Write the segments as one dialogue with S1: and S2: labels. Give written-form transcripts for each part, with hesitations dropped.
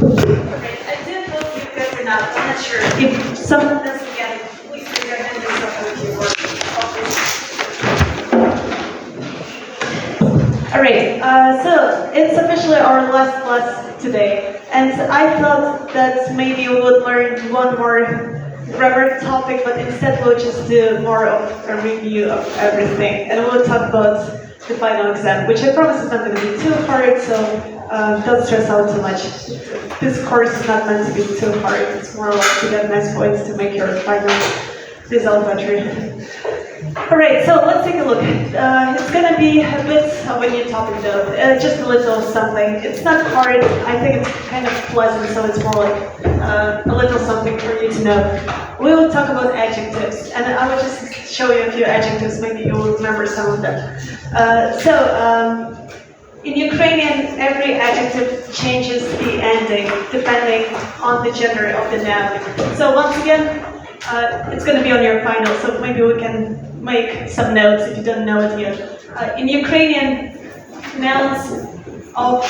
S1: Okay, I did hope you guys are not. I'm not sure. If someone does again, please raise your hand and stop with your work. Alright, so it's officially our last class today, and I thought that maybe we would learn one more grammar topic, but instead we'll just do more of a review of everything, and we'll talk about the final exam, which I promise is not going to be too hard, so don't stress out too much. This course is not meant to be too hard, it's more like to get nice points to make your final result better. Alright, so let's take a look. It's going to be a bit of a new topic though, just a little something. It's not hard, I think it's kind of pleasant, so it's more like a little something for you to know. We will talk about adjectives, and I will just show you a few adjectives, maybe you will remember some of them. In Ukrainian, every adjective changes the ending depending on the gender of the noun. So once again, it's going to be on your final, so maybe we can make some notes if you don't know it yet. In Ukrainian, nouns of,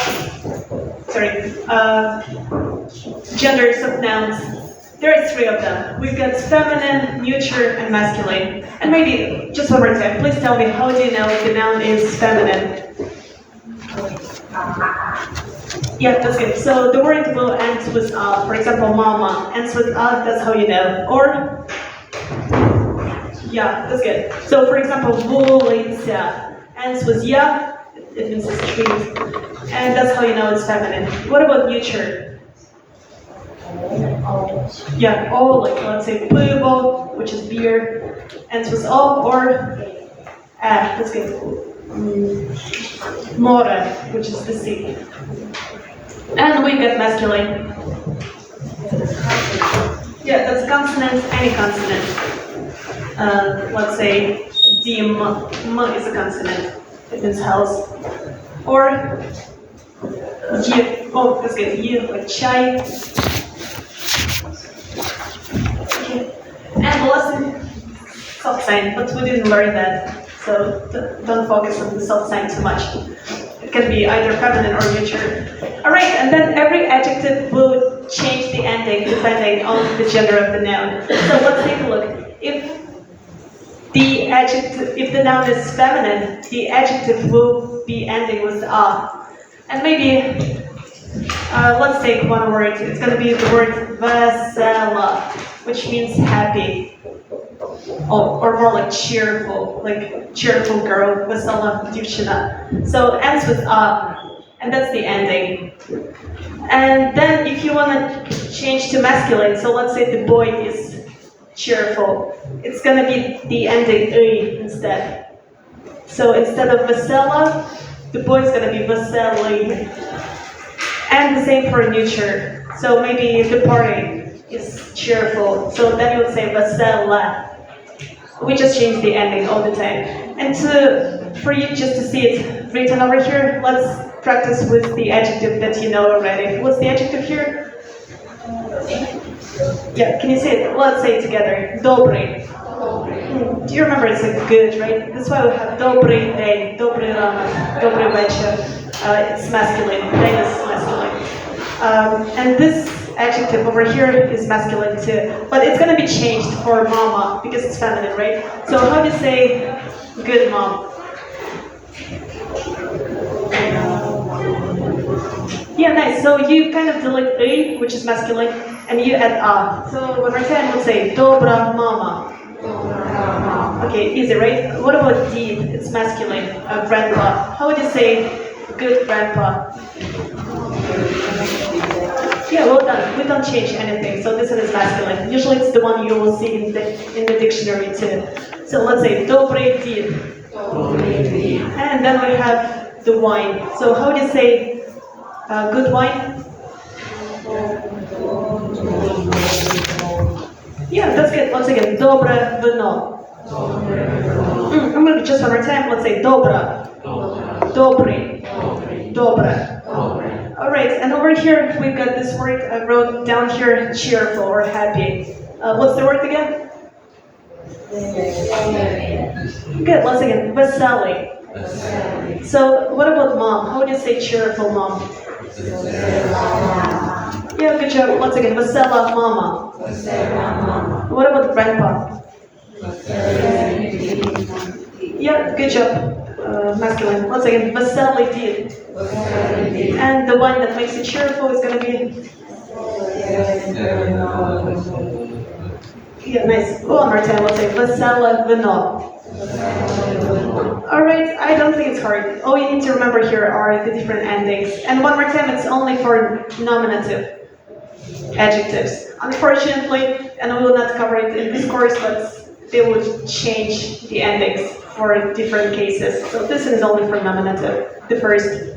S1: genders of nouns, there are three of them. We've got feminine, neuter, and masculine. And maybe, just one more time, please tell me, how do you know if the noun is feminine? Yeah, that's good. So the word will end with a. For example, mama ends with a, that's how you know. Or, yeah, that's good. So for example, вулиця ends with ya, it means it's street. And that's how you know it's feminine. What about neuter? Yeah, o, like let's say пиво, which is beer, ends with o, or that's good. More, which is the sea. And we get masculine. Yeah, that's consonant, any consonant. Let's say dim, m is a consonant, it means house. Or y, oh, that's good, y, like chai. Okay. And the lesson, soft sign, but we didn't learn that, so don't focus on the soft sign too much. It can be either feminine or neuter. Alright, and then every adjective will change the ending depending on the gender of the noun. So let's take a look. If the noun is feminine, the adjective will be ending with a. And maybe, let's take one word. It's going to be the word vesela, which means happy. Oh, or more like cheerful girl, vesela divchina. So ends with a, and that's the ending. And then if you want to change to masculine, so let's say the boy is cheerful, it's going to be the ending y instead. So instead of vesela, the boy is going to be veseli. And the same for neuter. So maybe the party is cheerful, so then you would say vesela. We just change the ending all the time. And for you just to see it written over here, let's practice with the adjective that you know already. What's the adjective here? Yeah, can you say it? Let's say it together. Добрый. Do you remember it's like good, right? That's why we have добрый день, добрый ранок, добрый вечер. It's masculine. День is masculine. And this adjective over here is masculine too, but it's going to be changed for mama because it's feminine, right? So how do you say good mom? Yeah, nice. So you kind of delete a, which is masculine, and you add a. So one more time, we'll say dobra mama. Okay, easy, right? What about did? It's masculine. Grandpa. How would you say good grandpa? Yeah, well done. We don't change anything, so this one is masculine. Usually it's the one you will see in the dictionary too. So let's say добрый дед. And then we have the wine. So how do you say good wine? Yeah, that's good. Once again, доброе вино. I'm going to just one more time. Let's say добро. Добрый. Доброе. Alright, and over here we've got this word I wrote down here, cheerful or happy. What's the word again? Good, once again, veseli. So what about mom? How do you say cheerful mom? Yeah, good job. Once again, Vesela mama. What about grandpa? Yeah, good job. Masculine. Once again, Veseli did. And the one that makes you cheerful is gonna be. Yeah, nice. One more time, let's say Vesela vino. Alright, I don't think it's hard. All you need to remember here are the different endings. And one more time, it's only for nominative adjectives. Unfortunately, and we will not cover it in this course, but they would change the endings for different cases. So this is only for nominative. The first,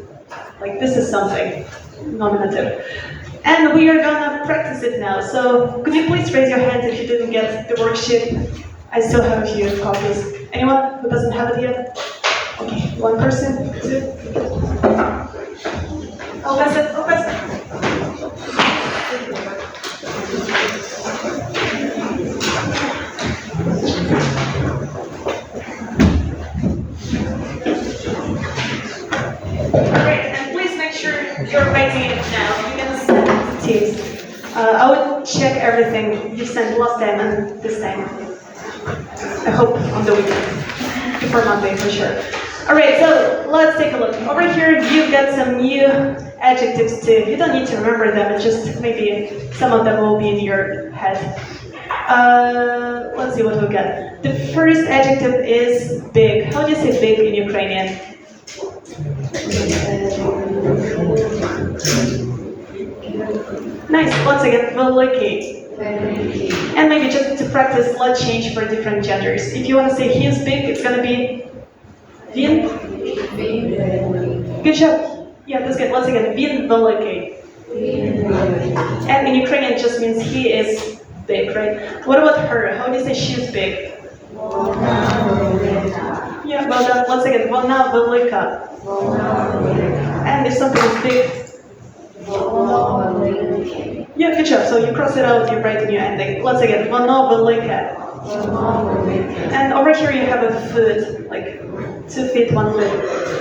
S1: like this is something, nominative. And we are gonna practice it now. So could you please raise your hands if you didn't get the worksheet? I still have a few copies. Anyone who doesn't have it yet? Okay, one person, two. I'll pass it, I'll pass it. Alright, and please make sure you're writing it now. You can send it to Teams. I would check everything you sent last time and this time. I hope on the weekend. Before Monday for sure. Alright, so let's take a look. Over here you've got some new adjectives too. You don't need to remember them, it's just maybe some of them will be in your head. Let's see what we got. The first adjective is big. How do you say big in Ukrainian? Nice, once again, veliki. And maybe just to practice, let's change for different genders. If you want to say he is big, it's going to be Vin. Good job. Yeah, that's good. Once again, Vin veliki. And in Ukrainian, it just means he is big, right? What about her? How do you say she's big? Yeah, well done. Once again, vona velika. And if something is big, yeah, good job. So you cross it out, you write a new ending. Once again, vono velika. And over here you have a foot, like 2 feet, 1 foot.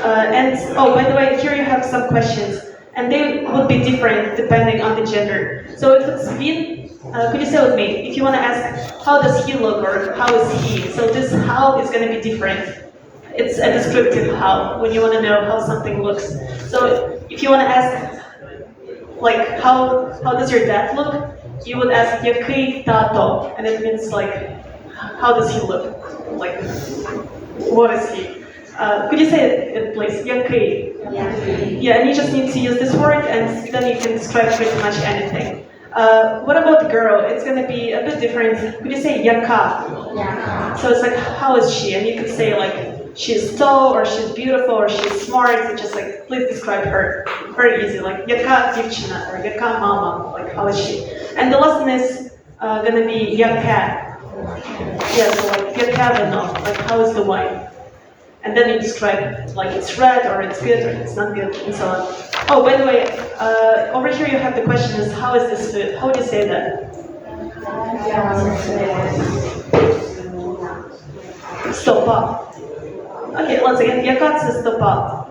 S1: And oh, by the way, here you have some questions, and they would be different depending on the gender. So if it's Vin, could you say with me? If you want to ask, how does he look or how is he? So this how is going to be different. It's a descriptive how, when you want to know how something looks. So if you want to ask, like, how does your dad look? You would ask, який тато, and it means like, how does he look? Like, what is he? Could you say it, please? Який. Yeah, and you just need to use this word, and then you can describe pretty much anything. What about the girl? It's going to be a bit different. Could you say яка? So it's like, how is she? And you could say like, she's tall, or she's beautiful, or she's smart. So just like, please describe her. Very easy, like яка дівчина, or яка mama, like how is she? And the last one is gonna be яке. Yeah, so like яке вино, like how is the wine? And then you describe like it's red, or it's good, or it's not good, and so on. Oh, by the way, over here you have the question is, how is this food? How would you say that? Stopa. Okay, once again, яка це стопа?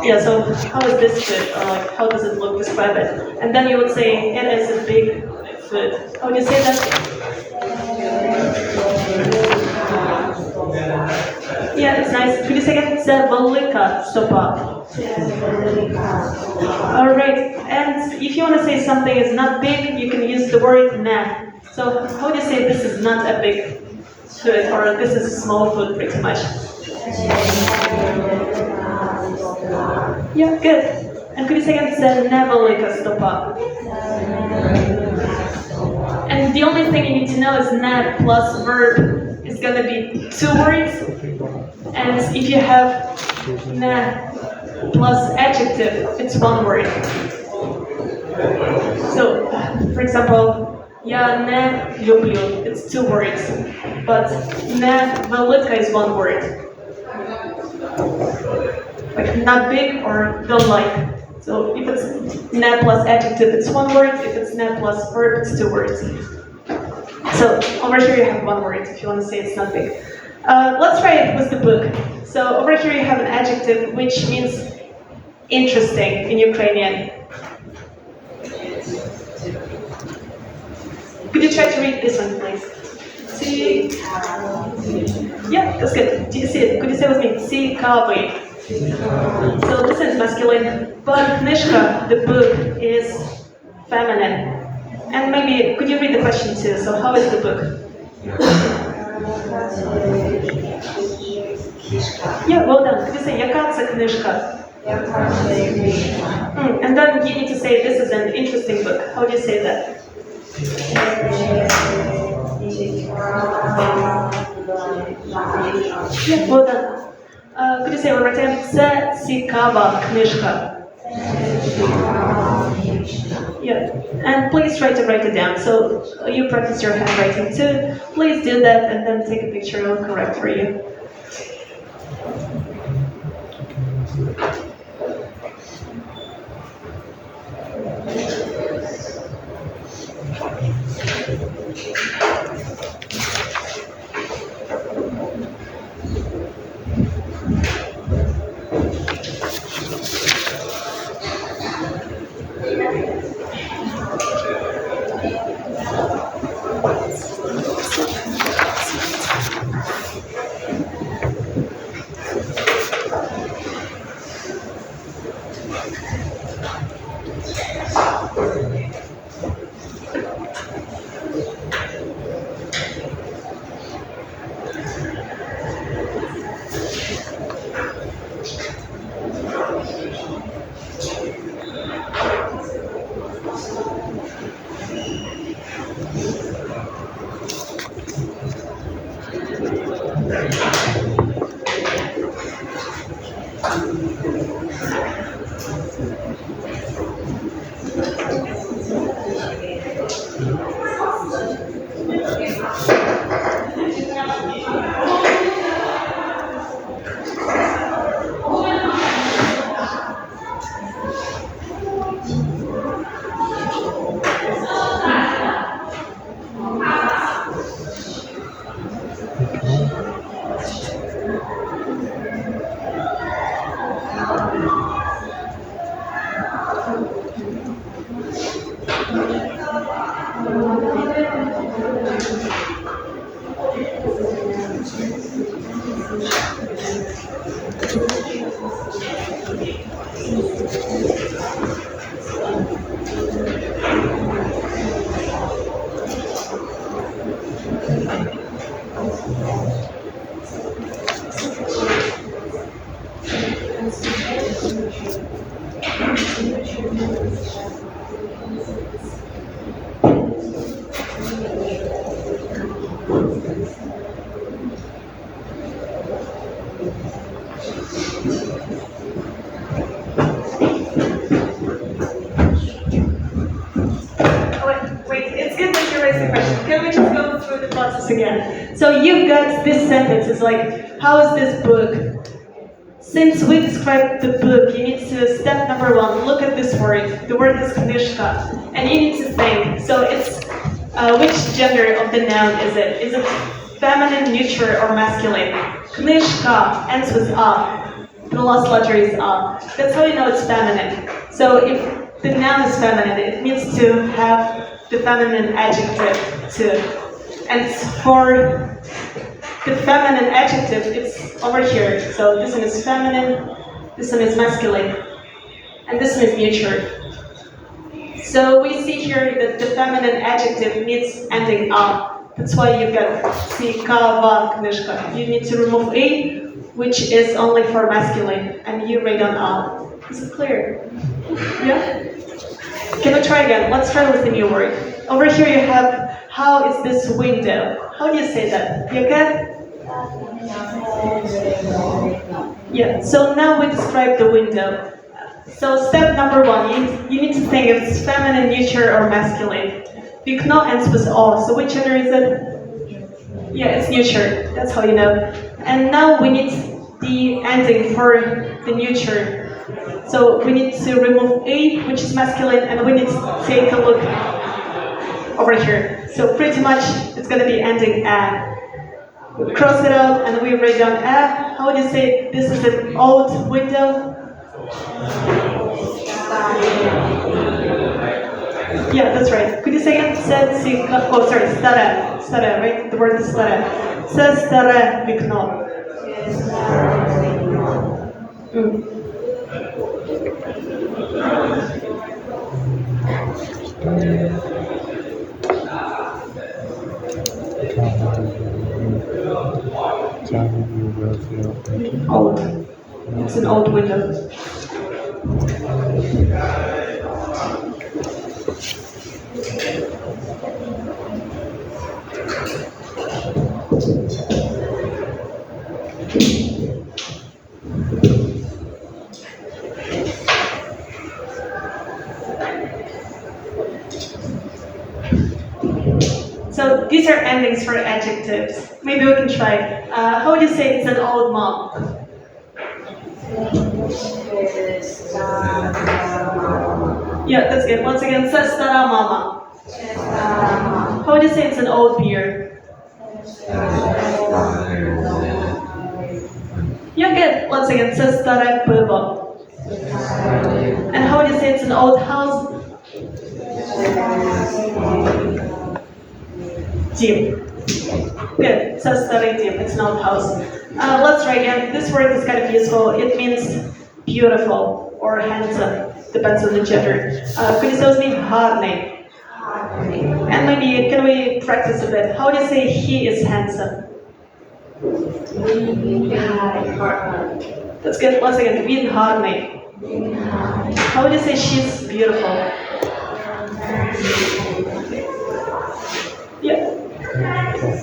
S1: Yeah, so how is this food? Or like, how does it look? Describe it. And then you would say, it is a big food. How would you say that? Yeah, it's nice. Could you say it? Це велика стопа. Alright, and if you want to say something is not big, you can use the word не. So how would you say this is not a big food, or this is a small food pretty much? Yeah, good. And could you say again, це невелика стопа? And the only thing you need to know is ne plus verb is going to be 2 words. And if you have ne plus adjective, it's 1 word. So, for example, я не люблю, it's 2 words. But не велика is 1 word. Like not big or don't like. So if it's ne plus adjective, it's 1 word. If it's ne plus verb, it's 2 words. So over here you have 1 word if you want to say it's not big. Let's try it with the book. So over here you have an adjective which means interesting in Ukrainian. Could you try to read this one, please? See? Yeah, that's good. Do you see it? Could you say with me? Цікавий. So this is masculine, but knижка, the book, is feminine. And maybe, could you read the question too? So how is the book? Yeah, well done. Could you say, яка це книжка? And then you need to say, this is an interesting book. How do you say that? Yeah, well done. Could you say one more time? Це цікава книжка. Yeah, and please try to write it down. So you practice your handwriting too. Please do that and then take a picture. I'll correct for you. Again. So you got this sentence, it's like, how is this book? Since we described the book, you need to, step number one, look at this word. The word is knижка. And you need to think, so it's, which gender of the noun is it? Is it feminine, neutral, or masculine? Knижка ends with a. The last letter is a. That's how you know it's feminine. So if the noun is feminine, it needs to have the feminine adjective too. And for the feminine adjective, it's over here. So this one is feminine, this one is masculine, and this one is neutral. So we see here that the feminine adjective needs ending a. That's why you've got цікава книжка. You need to remove a, which is only for masculine, and you write on a. Is it clear? Yeah? Can we try again? Let's try with the new word. Over here you have, how is this window? How do you say that? You can? Yeah, so now we describe the window. So step number one, you need to think if it's feminine, neutral, or masculine. Вікно ends with O, so which gender is it? Yeah, it's neutral, that's how you know. And now we need the ending for the neutral. So we need to remove A, which is masculine, and we need to take a look over here. So pretty much it's going to be ending A. We cross it out and we write down A. How would you say this is an old window? Yeah, that's right. Could you say it? Oh, sorry, stare. Stare, right? The word is stare. Це старе вікно. Mm. Old. It's an old window. So these are endings for adjectives. Maybe we can try. How would you say it's an old mom? Yeah, that's good. Once again, stara mama. How would you say it's an old beer? Yeah, good. Once again, stare pivo. And how would you say it's an old house? Dім. Good. Старий дім. It's an old house. Let's try again. This word is kind of useful. It means beautiful or handsome. Depends on the gender. Could you say with me гарний? And maybe can we practice a bit? How do you say he is handsome? That's good. Once again, він гарний. How would you say she's beautiful? Yeah.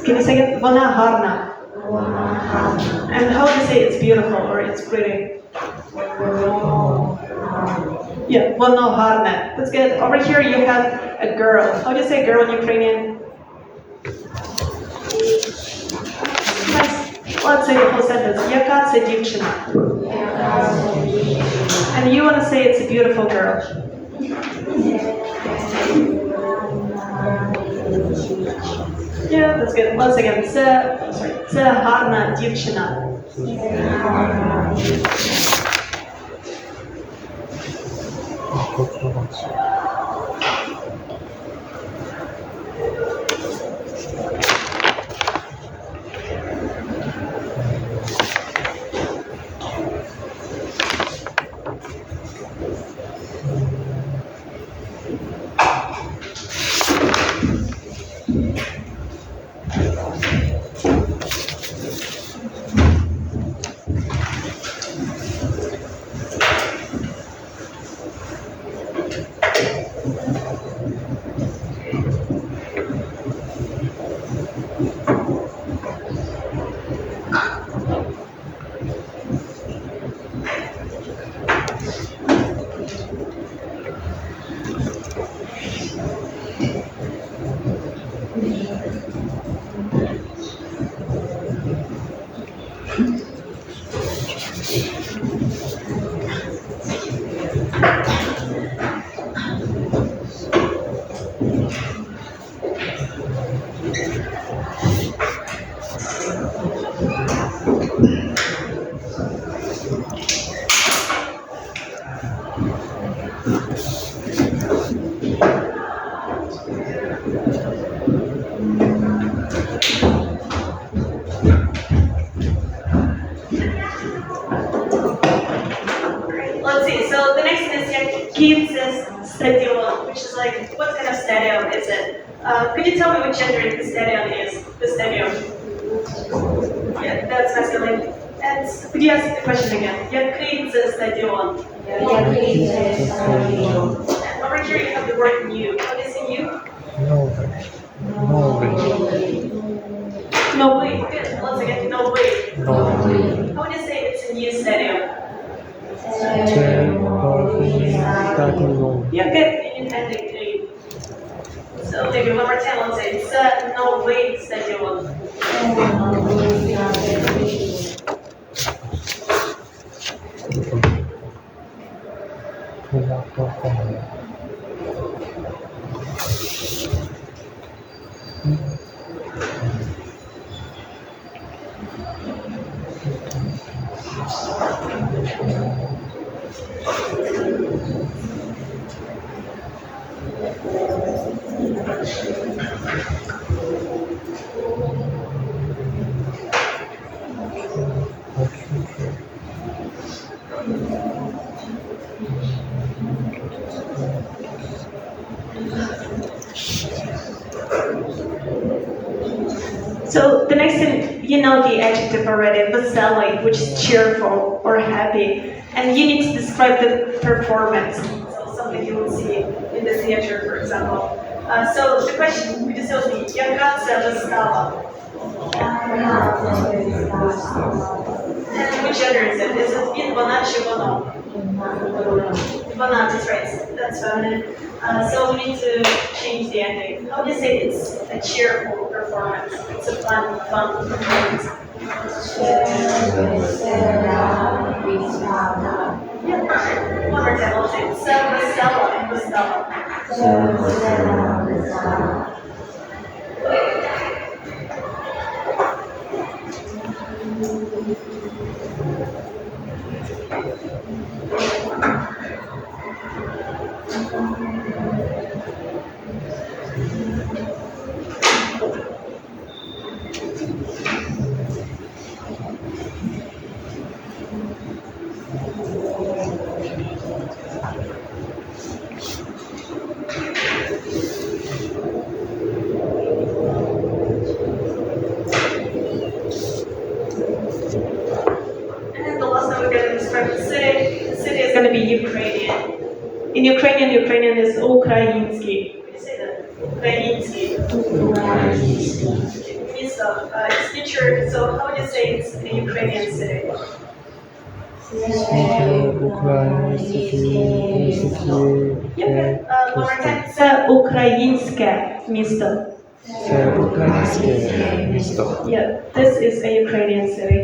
S1: Can you say it? Вона гарна. And how do you say it's beautiful or it's pretty? Yeah, воно гарне. That's good. Over here you have a girl. How do you say girl in Ukrainian? Nice. Let's say the whole sentence. Яка це дівчина? And you want to say it's a beautiful girl. Yeah, that's good. Once again, це гарна дівчина. Let's see, so the next is kids stadium, which is like, what kind of stadium is it? Could you tell me what gender the stadium is? The stadium. Yeah, that's masculine. And could you ask the question again? Kids stadium. And over here you have the word new. How do you say new? No way. Good. Once again, no way. How would you say it's a new stadium? Yeah, good. In ending three. So maybe one more time, let's say it's no way stadium. So the next thing, you know the adjective already, veseli, which is cheerful or happy, and you need to describe the performance. So something you will see in the theater, for example. So the question we just will be, яка це вистава? And which gender is it? Is it він, вона, чи воно? Vana, that's right. That's feminine. So we need to change the ending. How do you say it's a cheerful performance? It's a fun performance. Yeah, perfect. One more time, I'll say it. Stella. Going to be Ukrainian. In Ukrainian is Ukrainsky. Can you say that? Ukrainsky. Misto. It's future. So how would you say it's a Ukrainian city? One more time. Це українське місто. Yeah, this is a Ukrainian city.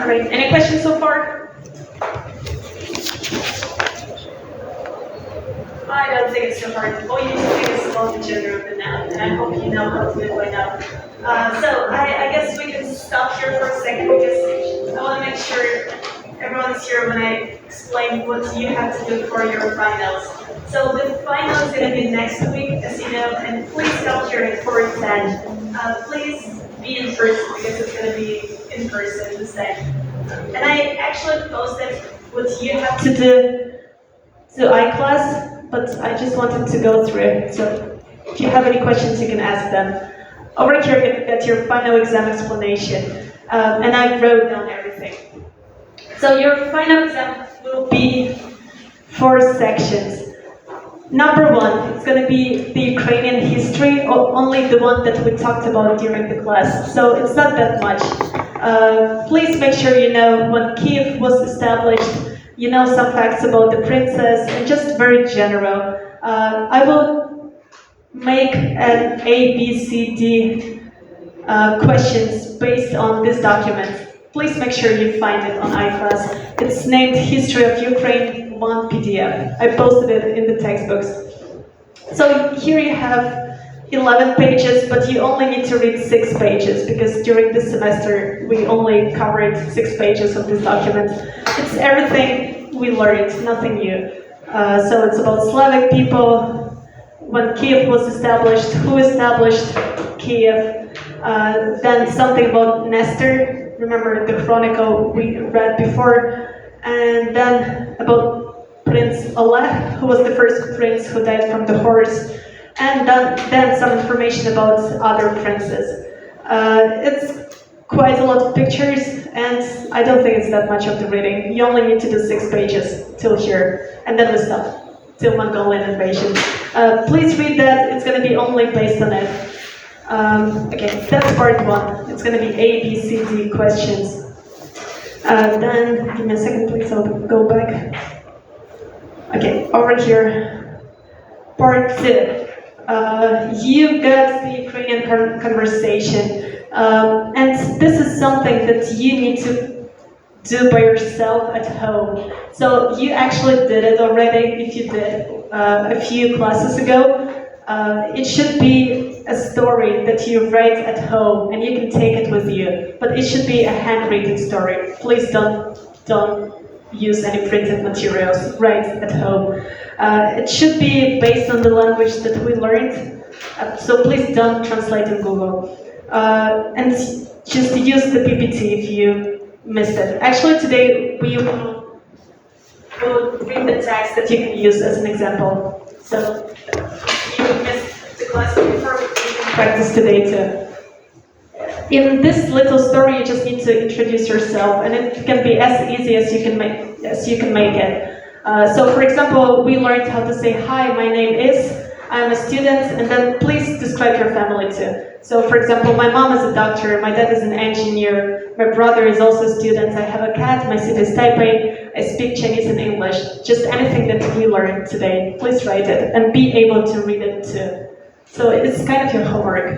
S1: All right, any questions so far? I don't think it's so hard. All you need to think is about the gender of the noun, and I hope you know how to do it by now. So I guess we can stop here for a second because I want to make sure everyone is here when I explain what you have to do for your finals. So the final is going to be next week, as you know, and please come here at 4:10. Please be in person because it's going to be in person this time. And I actually posted what you have to do to iClass, but I just wanted to go through it. So if you have any questions, you can ask them. Over here, you get your final exam explanation, and I wrote down everything. So your final exam will be 4 sections. Number 1, it's going to be the Ukrainian history, or only the one that we talked about during the class. So it's not that much. Please make sure you know when Kiev was established, you know some facts about the princess, and just very general. I will make an A, B, C, D questions based on this document. Please make sure you find it on iClass. It's named History of Ukraine 1 PDF. I posted it in the textbooks. So here you have 11 pages, but you only need to read 6 pages because during this semester we only covered 6 pages of this document. It's everything we learned, nothing new. So it's about Slavic people, when Kiev was established, who established Kiev, then something about Nestor, remember the chronicle we read before, and then about Prince Oleg, who was the first prince who died from the horse, and then some information about other princes. It's quite a lot of pictures, and I don't think it's that much of the reading. You only need to do 6 pages till here, and then we stop, till Mongolian invasion. Please read that, it's going to be only based on it. Okay, that's part 1. It's going to be A, B, C, D questions. Then, give me a second please, I'll go back. Okay, over here. Part 2. You got the Ukrainian conversation. And this is something that you need to do by yourself at home. So you actually did it already if you did a few classes ago. It should be a story that you write at home and you can take it with you. But it should be a handwritten story. Please don't use any printed materials. Write at home. It should be based on the language that we learned. So please don't translate in Google. And just use the PPT if you missed it. Actually, today we will read the text that you can use as an example. So if you missed the class before, you can practice today too. In this little story, you just need to introduce yourself, and it can be as easy as you can make it. So, for example, we learned how to say, "Hi, my name is," "I'm a student," and then please describe your family too. So, for example, my mom is a doctor, my dad is an engineer, my brother is also a student, I have a cat, my city is Taipei, I speak Chinese and English. Just anything that we learned today, please write it and be able to read it too. So it's kind of your homework.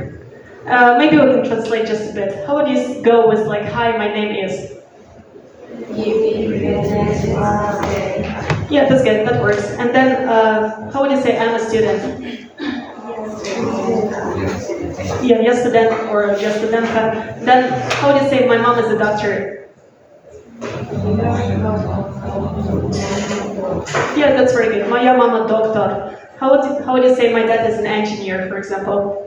S1: Maybe we can translate just a bit. How would you go with like, "Hi, my name is"? Yeah, that's good, that works. And then, how would you say, "I'm a student"? Yeah, "я студент" or "я студентка". Then, how would you say, "My mom is a doctor"? Yeah, that's very good. "Моя мама доктор". How would you say, "My dad is an engineer," for example?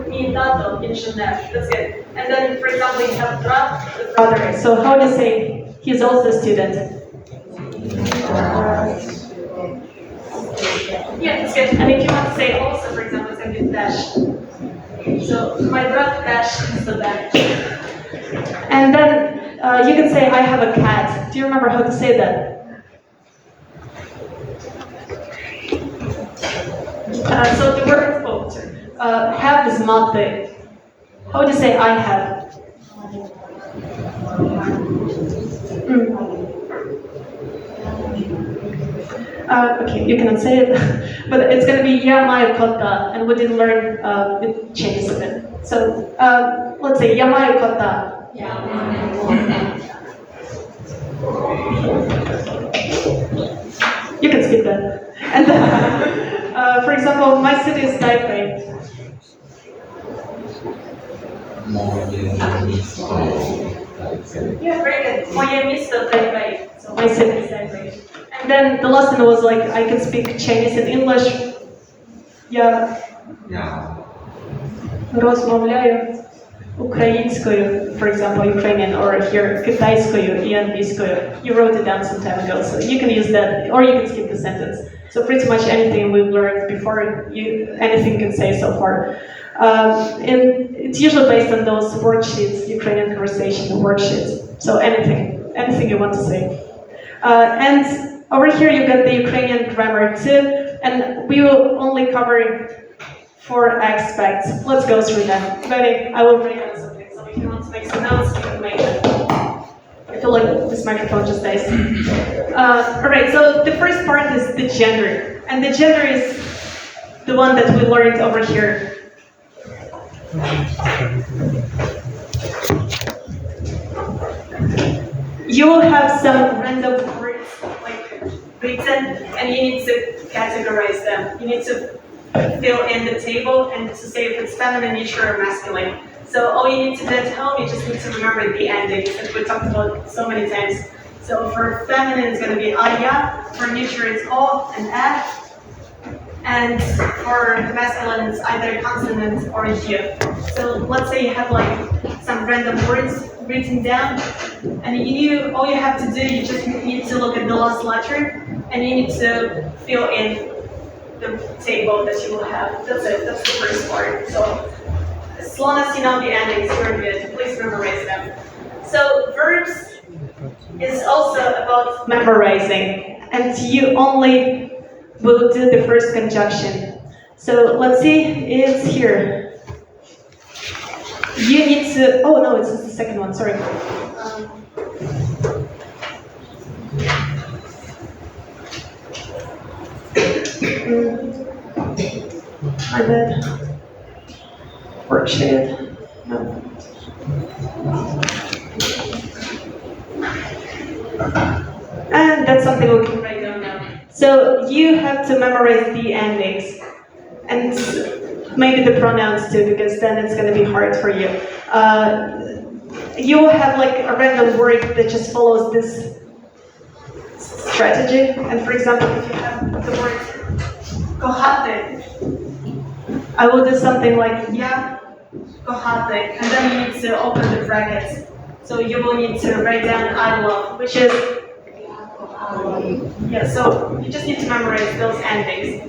S1: Mi tato, engineer. That's good. And then, for example, you have brother. So how do you say he's also a student? Yeah, that's good. And if you want to say also, for example, it's like dash. So my brother dash student. And then you can say, "I have a cat." Do you remember how to say that? So the word have is mate. How would you say "I have"? Okay, you cannot say it, but it's going to be "я маю кота," and we didn't learn it changes a bit. So let's say "я маю кота." You can skip that. And then, for example, my city is Taipei. Yeah, very good. Moje misto Taipei. So my city is Taipei. And then the last one was like, I can speak Chinese and English. Я розмовляю українською, for example, Ukrainian, or here китайською і англійською. You wrote it down some time ago, so you can use that, or you can skip the sentence. So pretty much anything we've learned before, anything you can say so far. And it's usually based on those worksheets, Ukrainian conversation worksheets. So anything you want to say. And over here you got the Ukrainian grammar too, and we will only cover 4 aspects. Let's go through them. Ready? I will write down something, so if you want to make some notes, you can make it. I feel like this microphone just dies. Alright, so the first part is the gender. And the gender is the one that we learned over here. You will have some random words like written, and you need to categorize them. You need to fill in the table and to say if it's feminine, neutral, or masculine. So all you need to do at home, you just need to remember the endings that we talked about so many times. So for feminine, it's going to be aya. For neutral, it's o and a. And for masculine, it's either consonant or u. So let's say you have like some random words written down, and all you have to do, you just need to look at the last letter, and you need to fill in the table that you will have. That's it. That's the first part. So as long as you know the endings, you're good. Please memorize them. So verbs is also about memorizing, and you only will do the first conjunction. So let's see, it's here. You need to, oh no, it's the second one, sorry. My bad. Worksheet. No. And that's something we can write down now. So you have to memorize the endings. And maybe the pronouns too, because then it's going to be hard for you. You have like a random word that just follows this strategy. And for example, if you have the word kohate, I will do something like yeah, kohate, and then you need to open the brackets. So you will need to write down I love, which is yeah. So you just need to memorize those endings.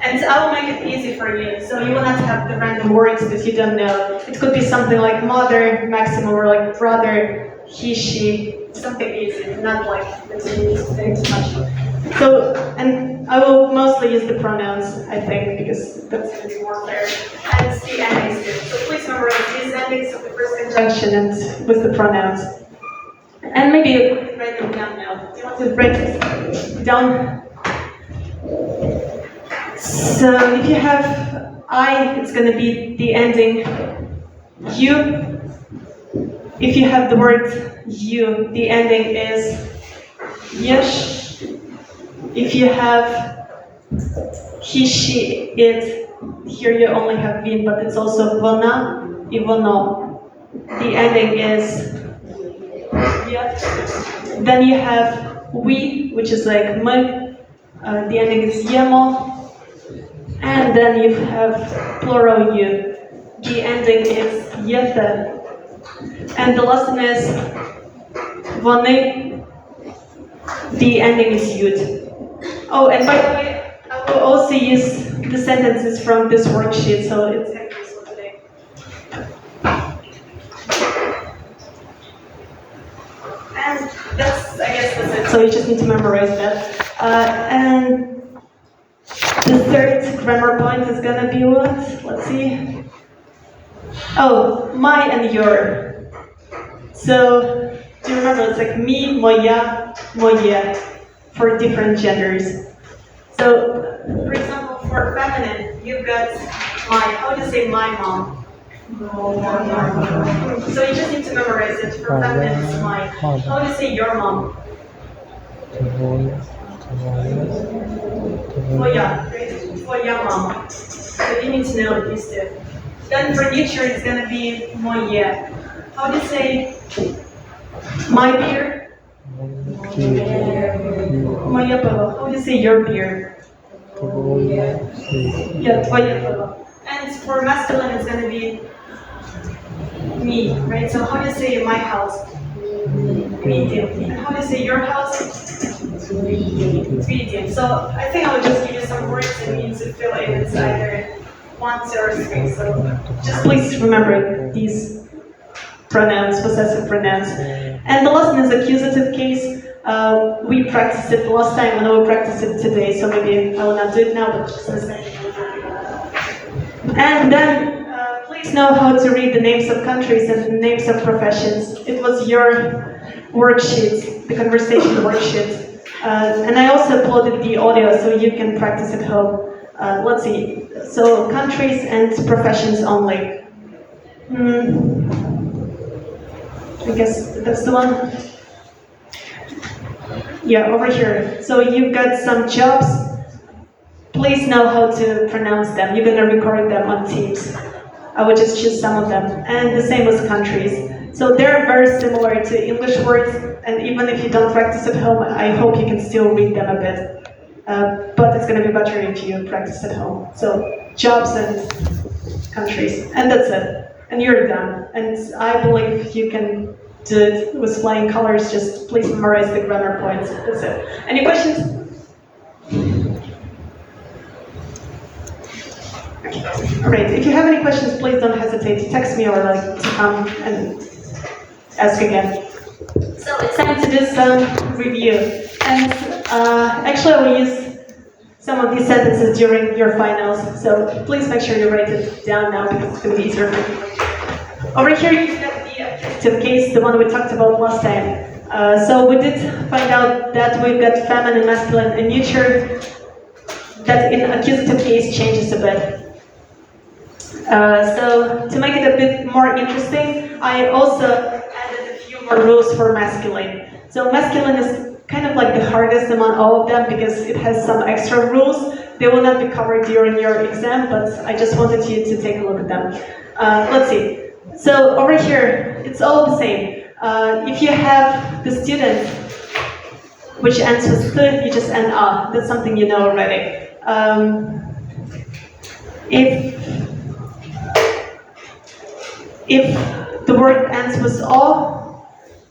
S1: And I will make it easy for you, so you will not have the random words that you don't know. It could be something like mother, maximum, or like brother, he, she, something easy, not like that you need to say too much. So, and I will mostly use the pronouns, I think, because that's going to be more fair. And the endings too. So please memorize these endings of the first conjunction and with the pronouns. And maybe you can write them down now. Do you want to write it down? So if you have I, it's going to be the ending you. If you have the word you, the ending is yesh. If you have he, she, it, here you only have vin, but it's also vona, ivono. The ending is yeah. Then you have we, which is like me. The ending is yemo. And then you have plural you. The ending is yete. And the last one is vone. The ending is yud. Oh, and by the way, I will also use the sentences from this worksheet, so it's useful today. And I guess that's it. So you just need to memorize that. And the third grammar point is gonna be what? Let's see. Oh, my and your. So, do you remember? It's like me, moya, moye, for different genders. So, for example, for feminine, you've got my. How do you say my mom? So you just need to memorize it. For feminine, it's my. How do you say your mom? Tvoya, right? Tvoya mama. So you need to know these two. Then for neuter, it's gonna be moye. How do you say my beer? Moje pivo. How do you say your beer? Yeah, tvoje pivo. And for masculine, it's gonna be me, right? So how do you say my house? Medium. And how do you say your house? Medium. So I think I would just give you some words and you need to fill in. It's either 1, 2, or 3. So just please remember these pronouns, possessive pronouns. And the last one is accusative case. We practiced it last time and I will practice it today, so maybe I will not do it now, but just in a second. And then please know how to read the names of countries and the names of professions. It was your worksheet, the conversation worksheet. And I also uploaded the audio so you can practice at home. Let's see. So countries and professions only. I guess that's the one. Yeah, over here. So you've got some jobs. Please know how to pronounce them. You're gonna record them on Teams. I would just choose some of them. And the same with countries. So they're very similar to English words, and even if you don't practice at home, I hope you can still read them a bit. But it's gonna be better if you practice at home. So jobs and countries, and that's it. And you're done. And I believe you can do it with flying colors. Just please memorize the grammar points. That's it. Any questions? All right. If you have any questions, please don't hesitate to text me or to come and ask again. So it's time to do some review. And actually, I will use some of these sentences during your finals. So please make sure you write it down now because it's going to be easier for you. Over here, you've got the accusative case, the one we talked about last time. So we did find out that we've got feminine, masculine, and neuter. That in accusative case changes a bit. So to make it a bit more interesting, I also added a few more rules for masculine. So masculine is kind of like the hardest among all of them because it has some extra rules. They will not be covered during your exam, but I just wanted you to take a look at them. Let's see. So over here, it's all the same. If you have the student which ends with th, you just end up. That's something you know already. If the word ends with o,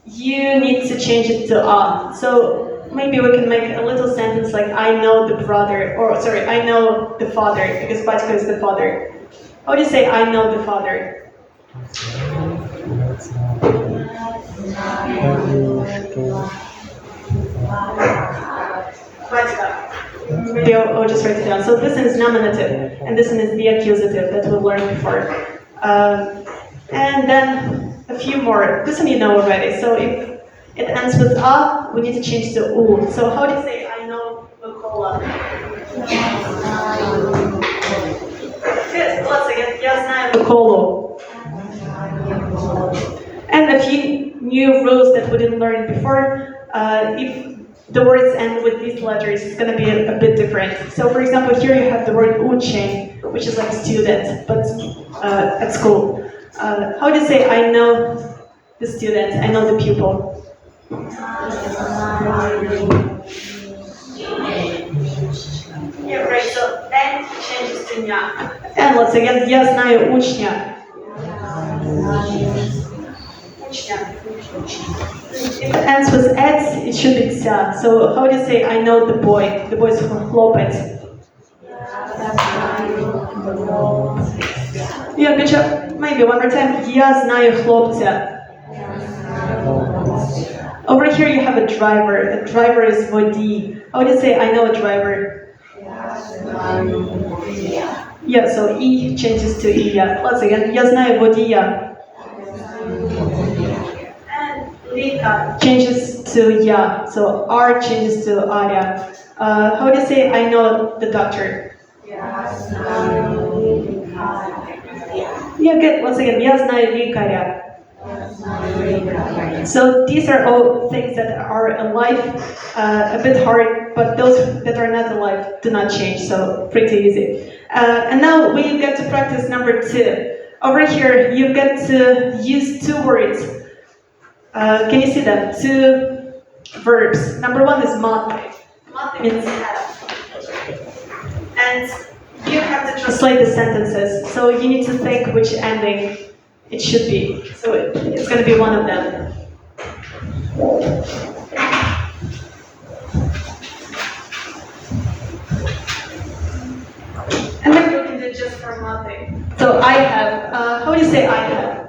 S1: you need to change it to a. So maybe we can make a little sentence like I know the brother, or sorry, I know the father, because Batko is the father. How do you say I know the father? Maybe I'll just write it down. So this is nominative, and this is the accusative that we learned before. And then a few more. This one you know already. So if it ends with a, we need to change to u. So how do you say I know Mikola? Good. Once again, я знаю Миколу. And a few new rules that we didn't learn before. If the words end with these letters, it's going to be a bit different. So for example, here you have the word учень, which is like student, but at school. How do you say I know the student, I know the pupil? Yeah, right, so N changes to ня. And let's again, я знаю учня. If it ends with et, it should be tsa. So how do you say I know the boy? The boy is хлопець. Yeah, good job. Maybe one more time. Я знаю хлопця. Over here you have a driver. A driver is водій. How do you say I know a driver? Yeah, so E changes to E. Once again, я знаю водія. Lika changes to ya, so R changes to Arya. How do you say I know the doctor? Yeah, good. Once again, я знаю лікаря. So these are all things that are alive, a bit hard, but those that are not alive do not change, so pretty easy. And now we get to practice number 2. Over here, you get to use 2 words. Can you see them? 2 verbs. Number 1 is mate. Mate means have. And you have to translate the sentences, so you need to think which ending it should be. So it's going to be one of them. And then we can do just for mate. So I have. How do you say I have?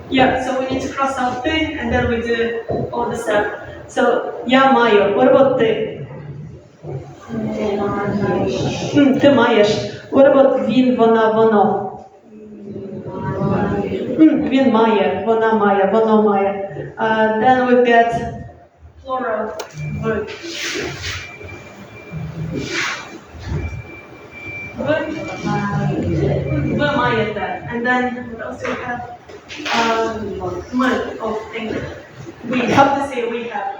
S1: Yeah, so we need to cross out ты, and then we do all the stuff. So, я маю. What about ты? Ти маєш. What about він, вона, воно? Він має, вона має, воно має. Then we get plural. Ви маєте. And then what else do we have? We have to say we have.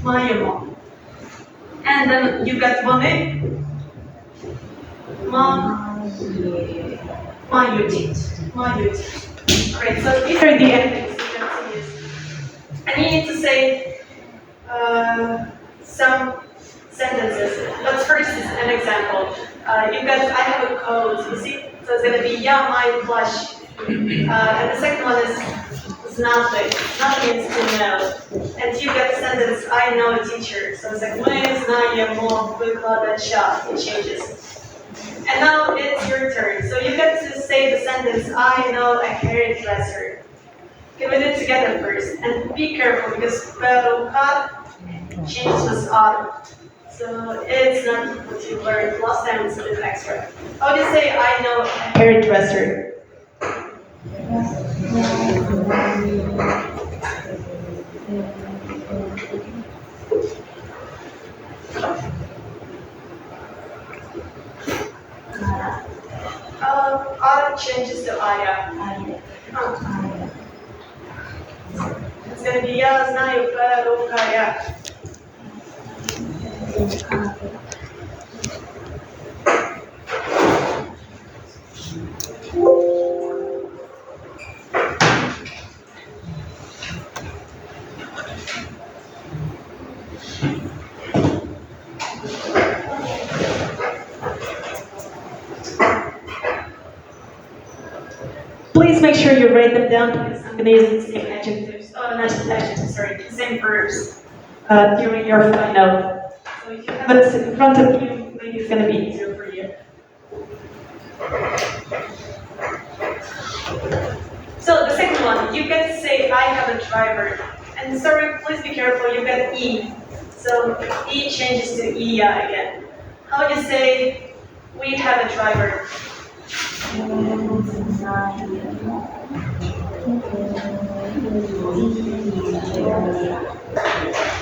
S1: Маємо. And then you get вони. Мають. Alright, so these are the endings you have to use. And you need to say some sentences. But first is an example. You guys, I have a code, you see? So it's going to be я маю плащ. And the second one is знати. Знати means to know. And you get the sentence I know a teacher. So it's like ми знаємо викладача. It changes. And now it's your turn. So you get to say the sentence I know a hairdresser. Okay, we do it together first. And be careful because peruka changes with R. So it's not what you learned last time, it's a bit extra. How do you say I know a hairdresser? what changes to aya? It's gonna be я знаю перукаря. Please make sure you write them down because I'm going to use the same adjectives, not adjectives, sorry, the same verbs during your final. So if you have it in front of you, maybe it's going to be easier for you. So the second one, you get to say, I have a driver. And sorry, please be careful, you get E. So E changes to IA again. How would you say, we have a driver?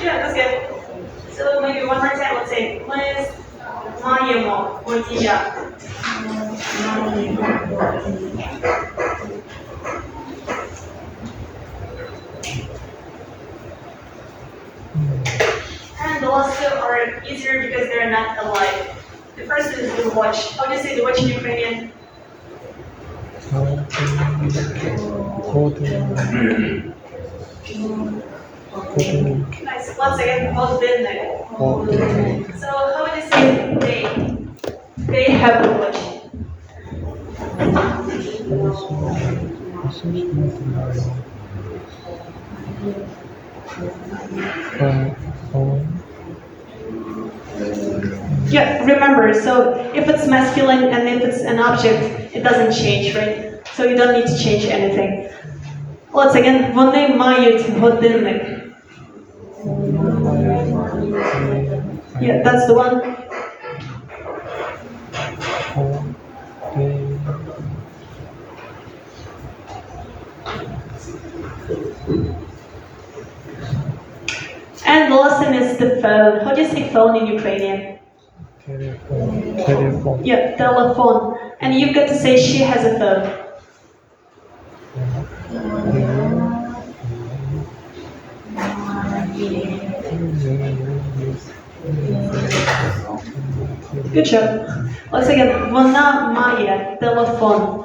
S1: Yeah, that's good. So maybe one more time, let's say, мы знаємо водія. And the last two are easier because they're not alike. The first is the watch. How do you say the watch in Ukrainian? Nice. Once again, годинник. So how would you say they? They have the watch. Yeah, remember, so if it's masculine and if it's an object, it doesn't change, right? So you don't need to change anything. Once again, вони мають годинник. Yeah, that's the one. And the last one is the phone. How do you say phone in Ukrainian?
S2: Telephone.
S1: Yeah, telephone. And you've got to say she has a phone. Good job. Once again, вона має телефон.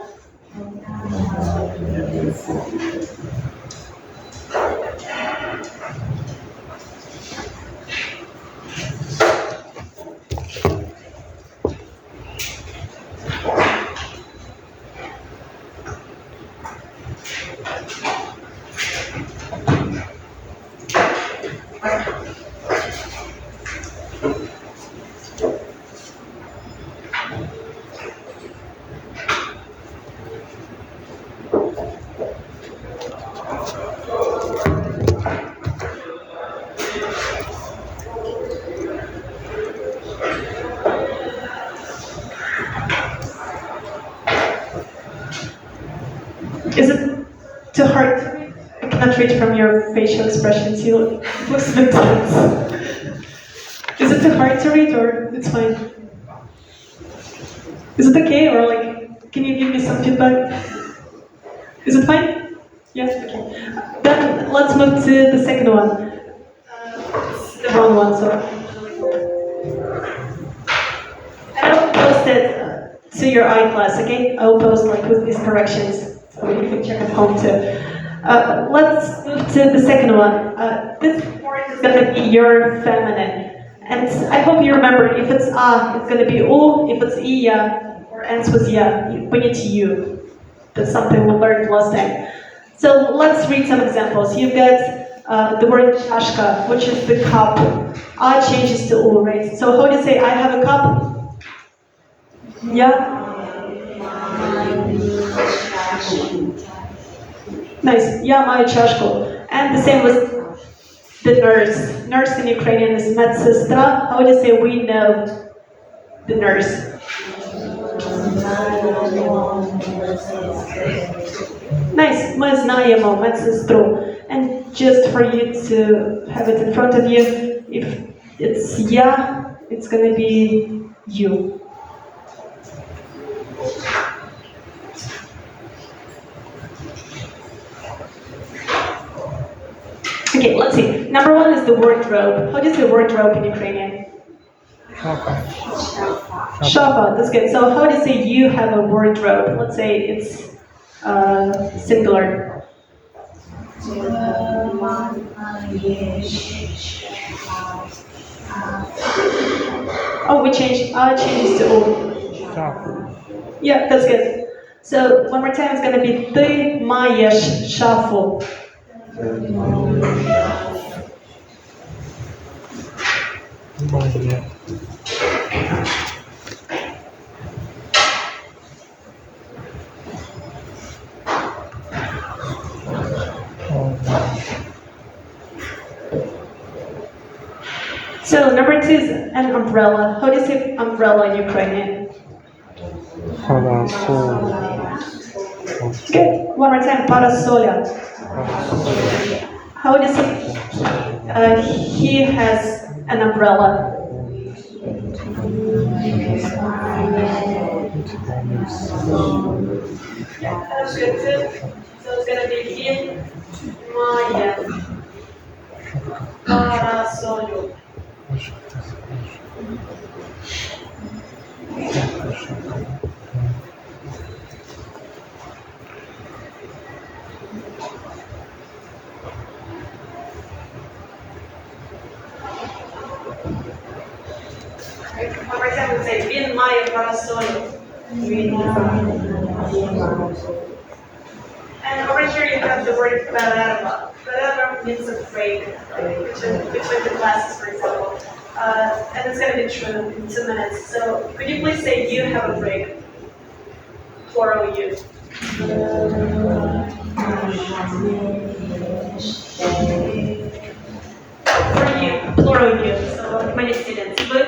S1: Is it too hard to read? I cannot read from your facial expressions. You look a bit tense. Is it too hard to read or it's fine? Is it okay or like, can you give me some feedback? Is it fine? Yes, okay. Then let's move to the second one. It's the wrong one, so. I will post it to your iClass, okay? I will post like with these corrections. So you can check at home too. Let's move to the second one. This word is going to be your feminine. And I hope you remember, if it's a, it's going to be u, if it's iya, or ends with ya, you bring it to you. That's something we learned last time. So let's read some examples. You've got the word chashka, which is the cup. A changes to u, right? So how do you say, I have a cup? Yeah? Nice. Я маю чашку. And the same with the nurse. Nurse in Ukrainian is медсестра. How do you say we know the nurse? Nice. Ми знаємо медсестру. And just for you to have it in front of you, if it's я, it's going to be you. Okay, let's see. Number one is the wardrobe. How do you say wardrobe in Ukrainian? Shafa, that's good. So how do you say you have a wardrobe? Let's say it's singular. Oh, we changed. I changed to O. Yeah, that's good. So one more time, it's gonna be Ты маєш шафу. So number two is an umbrella. How do you say umbrella in Ukrainian? Good. One more time. Parasoля. How do you say he has an umbrella? Yeah, that's good too. So it's gonna be in Maya. Parasolu. One more time, we say in Maya Parasolu. And over here you have the word baraba. Baraba means a break between the classes, for example. And it's going to be true in 2 minutes. So could you please say you have a break? Plural you. For you, plural you. So many students. But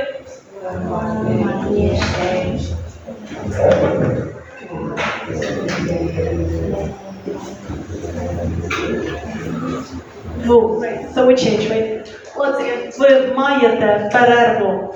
S1: right. So we change, right? Let's again. Ви маєте перерву.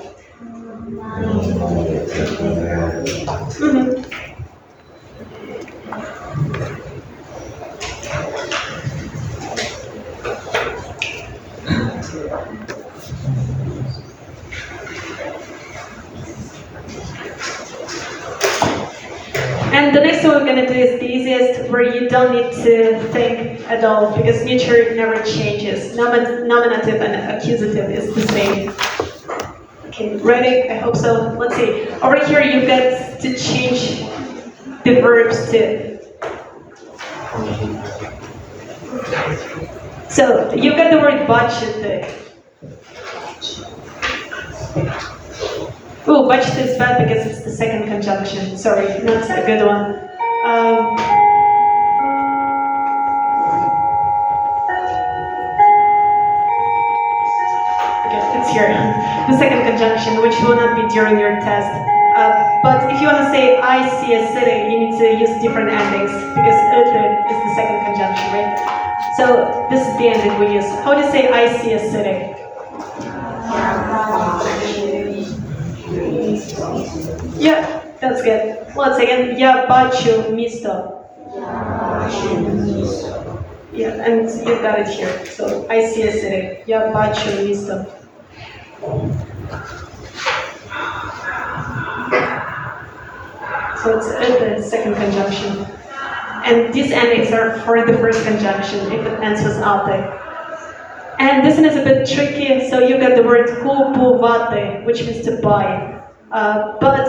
S1: And the next one we're going to do is the easiest, where you don't need to think at all, because neuter never changes. Nominative and accusative is the same. Okay, ready? I hope so. Let's see. Over here you get to change the verbs too. So you got the word budget. Oh, budget is bad because it's the second conjunction. Sorry, not a good one. Okay, it's here. The second conjunction, which will not be during your test. But if you want to say I see a city, you need to use different endings because is the second conjunction, right? So this is the ending we use. How do you say I see a city? Yeah, that's good. Once again, я бачу місто. Yeah, and you got it here. So I see a city. Я бачу місто. So it's the second conjunction. And these endings are for the first conjunction if it ends with ate. And this one is a bit tricky, so you got the word купувати, which means to buy. But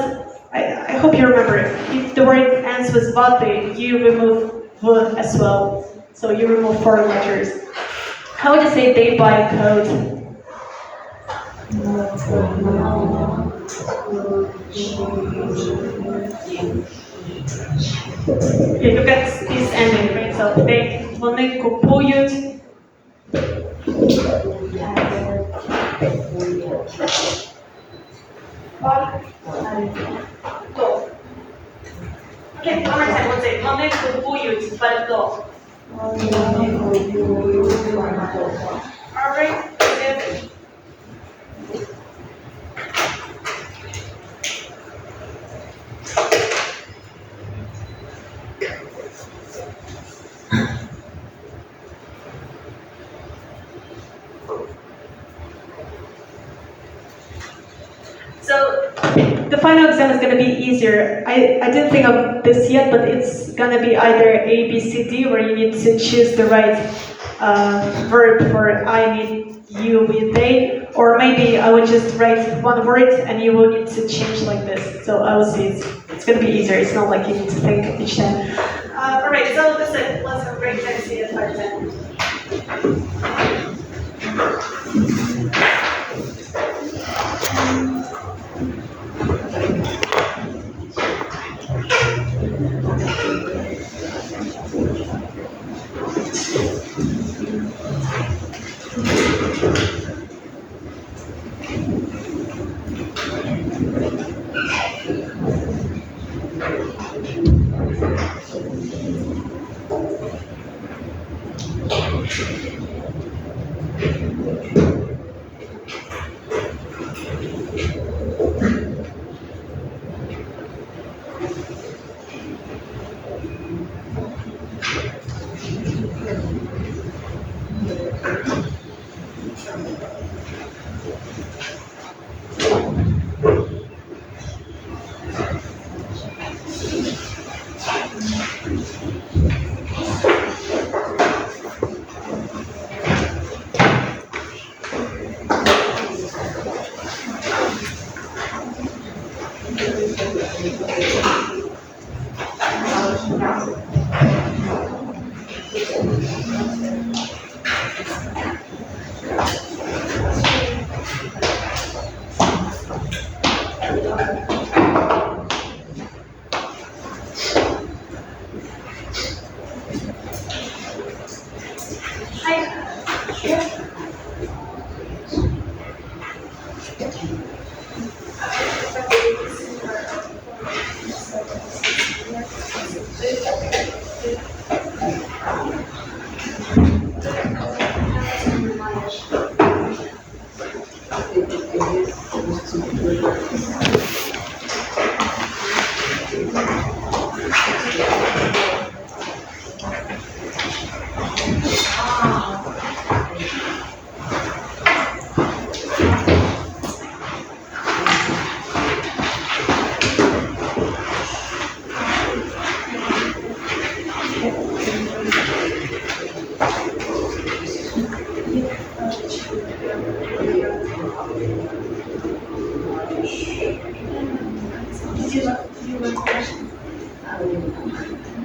S1: I hope you remember, if the word ends with vate, you remove v as well. So you remove 4 letters. How would you say they buy a coat? Yeah, you get this ending, right? So вони купують. Okay, one more time, let's say, вони купують пальто. Alright, good. final exam is going to be easier. I didn't think of this yet, but it's going to be either A, B, C, D, where you need to choose the right verb for I, me, you, we, they, or maybe I would just write one word and you will need to change like this. So I will see. It's going to be easier. It's not like you need to think each time. All right, so that's it. Let's have a break and see you at 5:10.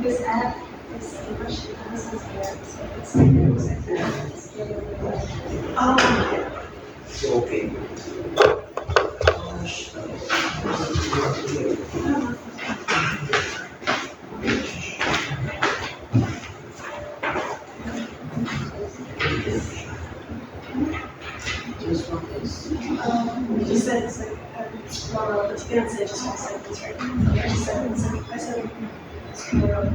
S2: This app is English, this is here, so it's
S3: Okay.
S2: you just said it's like, well, but you can't say just one sentence, right? I just said it's like, I said it's plural.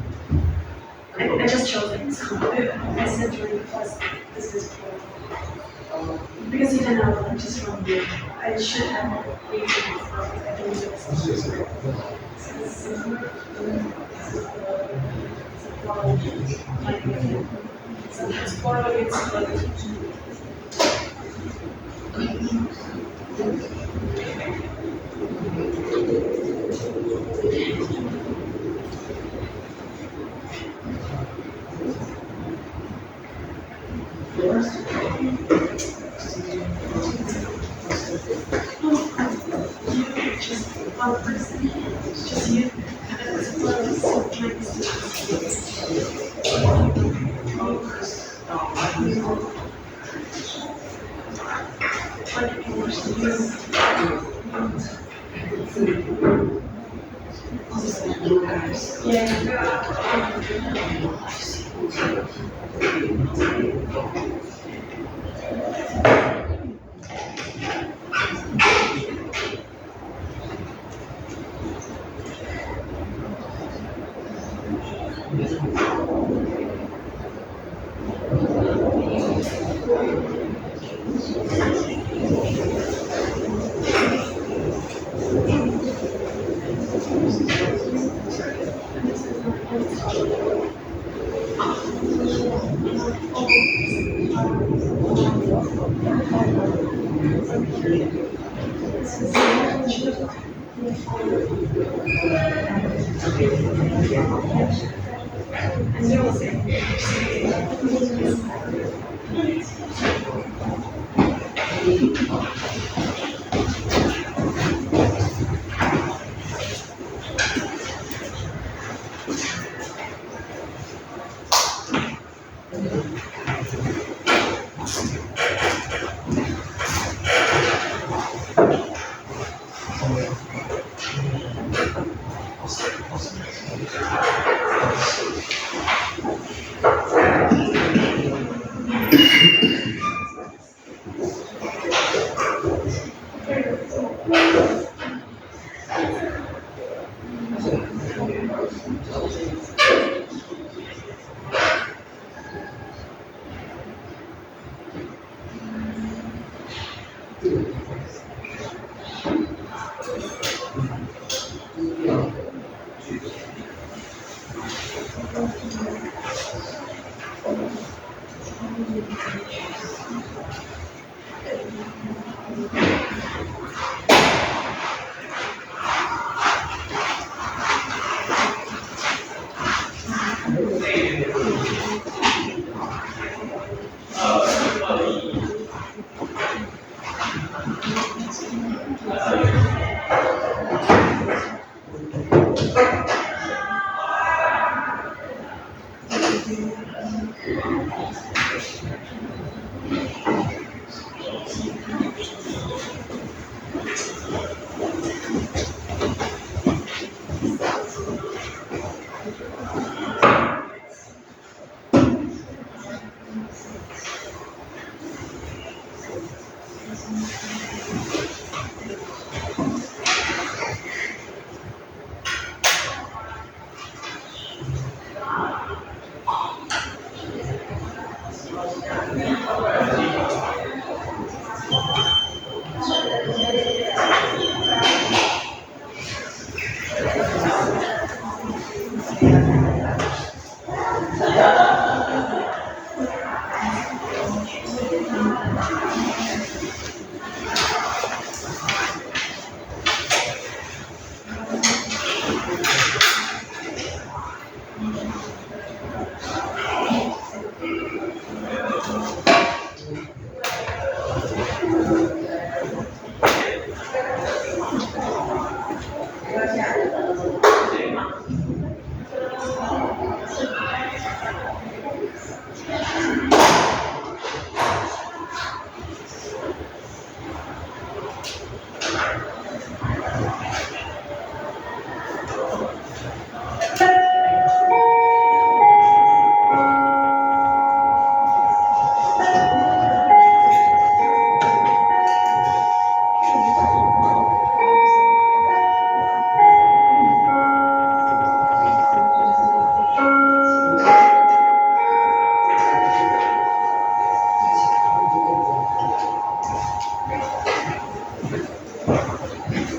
S2: I just chose it, so I said during plus this is plural. Because you didn't have like just from you, I should have waited before I can do this. So this is plural. So it's plural, it's plural. Just one person, just you, and it's plural, so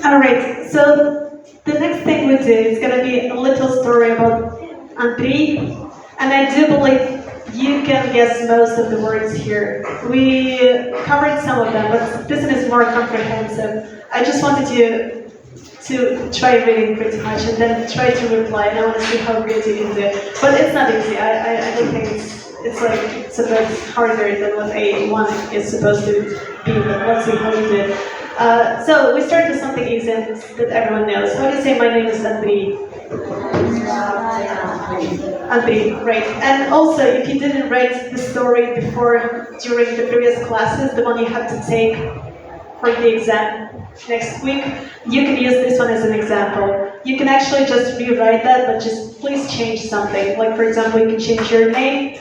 S1: Alright, so the next thing we do is going to be a little story about Andrei, and I do believe you can guess most of the words here. We covered some of them, but this one is more comprehensive. I just wanted you to try reading pretty much and then try to reply, and I want to see how good you can do. But it's not easy. I don't think it's like it's a bit harder than what A1 is supposed to be, but let's see how you do. So we start with something easy that everyone knows. How do you say my name is Andrei? Andrei, right. And also, if you didn't write the story before during the previous classes, the one you have to take for the exam next week, you can use this one as an example. You can actually just rewrite that, but just please change something. Like, for example, you can change your name,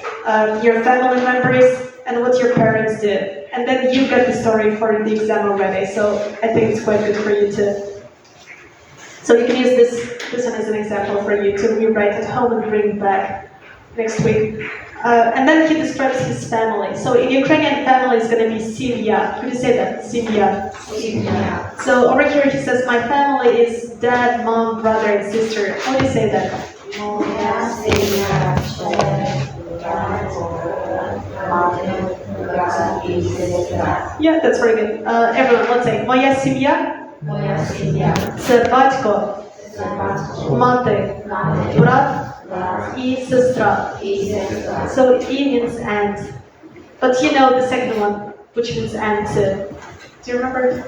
S1: your family members, and what your parents did. And then you get the story for the exam already, so I think it's quite good for you to. So you can use this one as an example for you to rewrite at home and bring back next week. And then he describes his family. So in Ukrainian, family is going to be семья. How do you say that? Семья. So over here he says, my family is dad, mom, brother, and sister. How do you say that? Yeah, that's very good. Everyone, let's say, моя семья.
S3: Моя сім'я.
S1: Це батько,
S3: Це батько.
S1: мати,
S3: Мати.
S1: брат
S3: Брат.
S1: і сестра.
S3: І сестра.
S1: So E means and. But you know the second one, which means and too. Do you remember?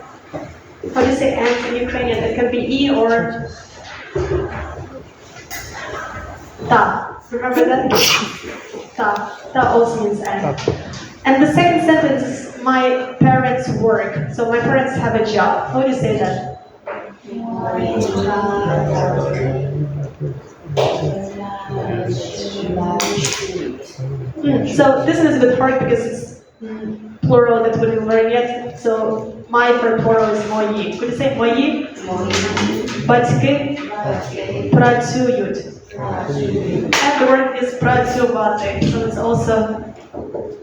S1: How do you say and in Ukrainian? It can be E or ta. Remember that? Ta. Ta also means and. And the second sentence is my parents work. So my parents have a job. How do you say that? So this is a bit hard because it's plural that we didn't learn yet. So my for plural is мої. Could you say мої? Батьки працюють. And the word is працювати. So it's also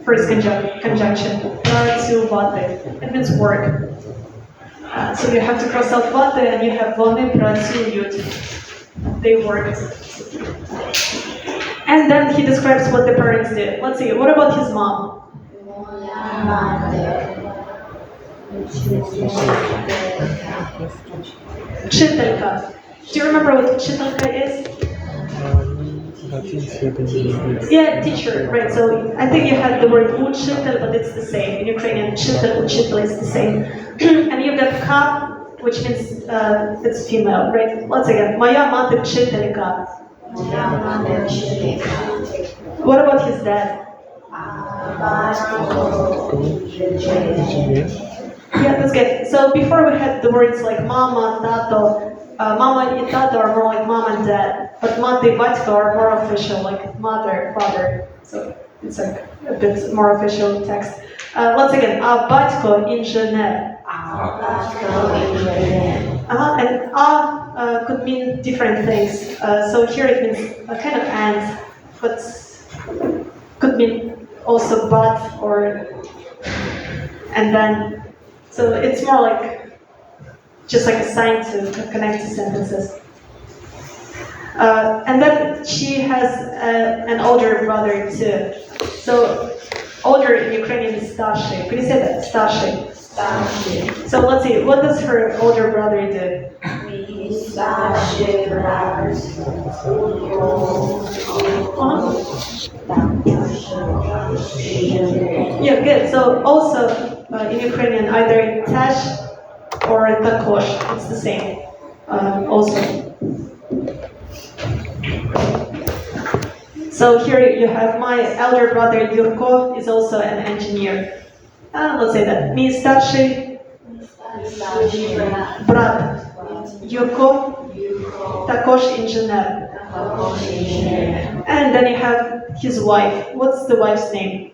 S1: first conjunction. Працювати. It means work. So you have to cross out вати and you have вони працюють. They work. And then he describes what the parents did. Let's see, what about his mom? Вчителька. Do you remember what вчителька is? Yeah, teacher, right. So I think you had the word учитель, but it's the same. In Ukrainian, вчитель, учитель is the same. And you've got ка, which means it's female, right? Once again, моя мати вчителька. What about his dad? Yeah, that's good. So before we had the words like mama, tato. Mama and tato are more like mom and dad, but mate and батько are more official, like mother, father. So it's like a bit more official text. Once again, батько інженер. And could mean different things. So here it means a kind of and, but could mean also but or and then. So it's more like just like a sign to connect to sentences. And then she has an older brother too. So older in Ukrainian is starший. Could you say that? Starший. So let's see, what does her older brother do? Yeah, good. So also in Ukrainian, either tež or також. It's the same. Also. So here you have my elder brother Yurko is also an engineer. Let's say that. Мій старший брат Юрко також інженер. And then you have his wife. What's the wife's name?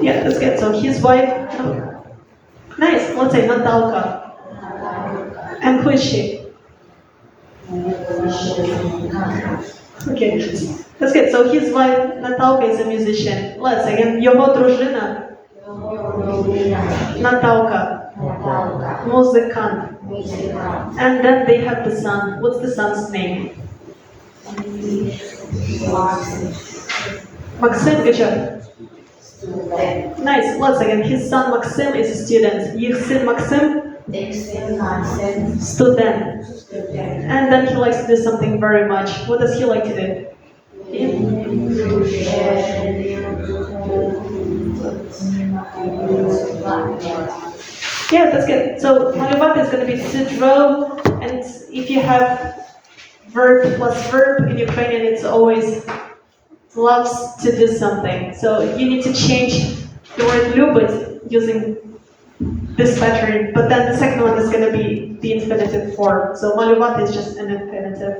S1: Yeah, that's good. So his wife. Nice. Let's say Natalka. And who is she? Okay, that's good. So his wife Natalka is a musician. Let's again. Його дружина Natalka. Музикант. And then they have the son. What's the son's name? Maxim, good job. Nice. Once again, his son Maxim is a student. Їх син Maxim, student. And then he likes to do something very much. What does he like to do? Yeah, that's good. So malювати is going to be to draw, and if you have verb plus verb in Ukrainian, it's always loves to do something. So you need to change the word любить using this pattern, but then the second one is going to be the infinitive form. So малювати is just an infinitive.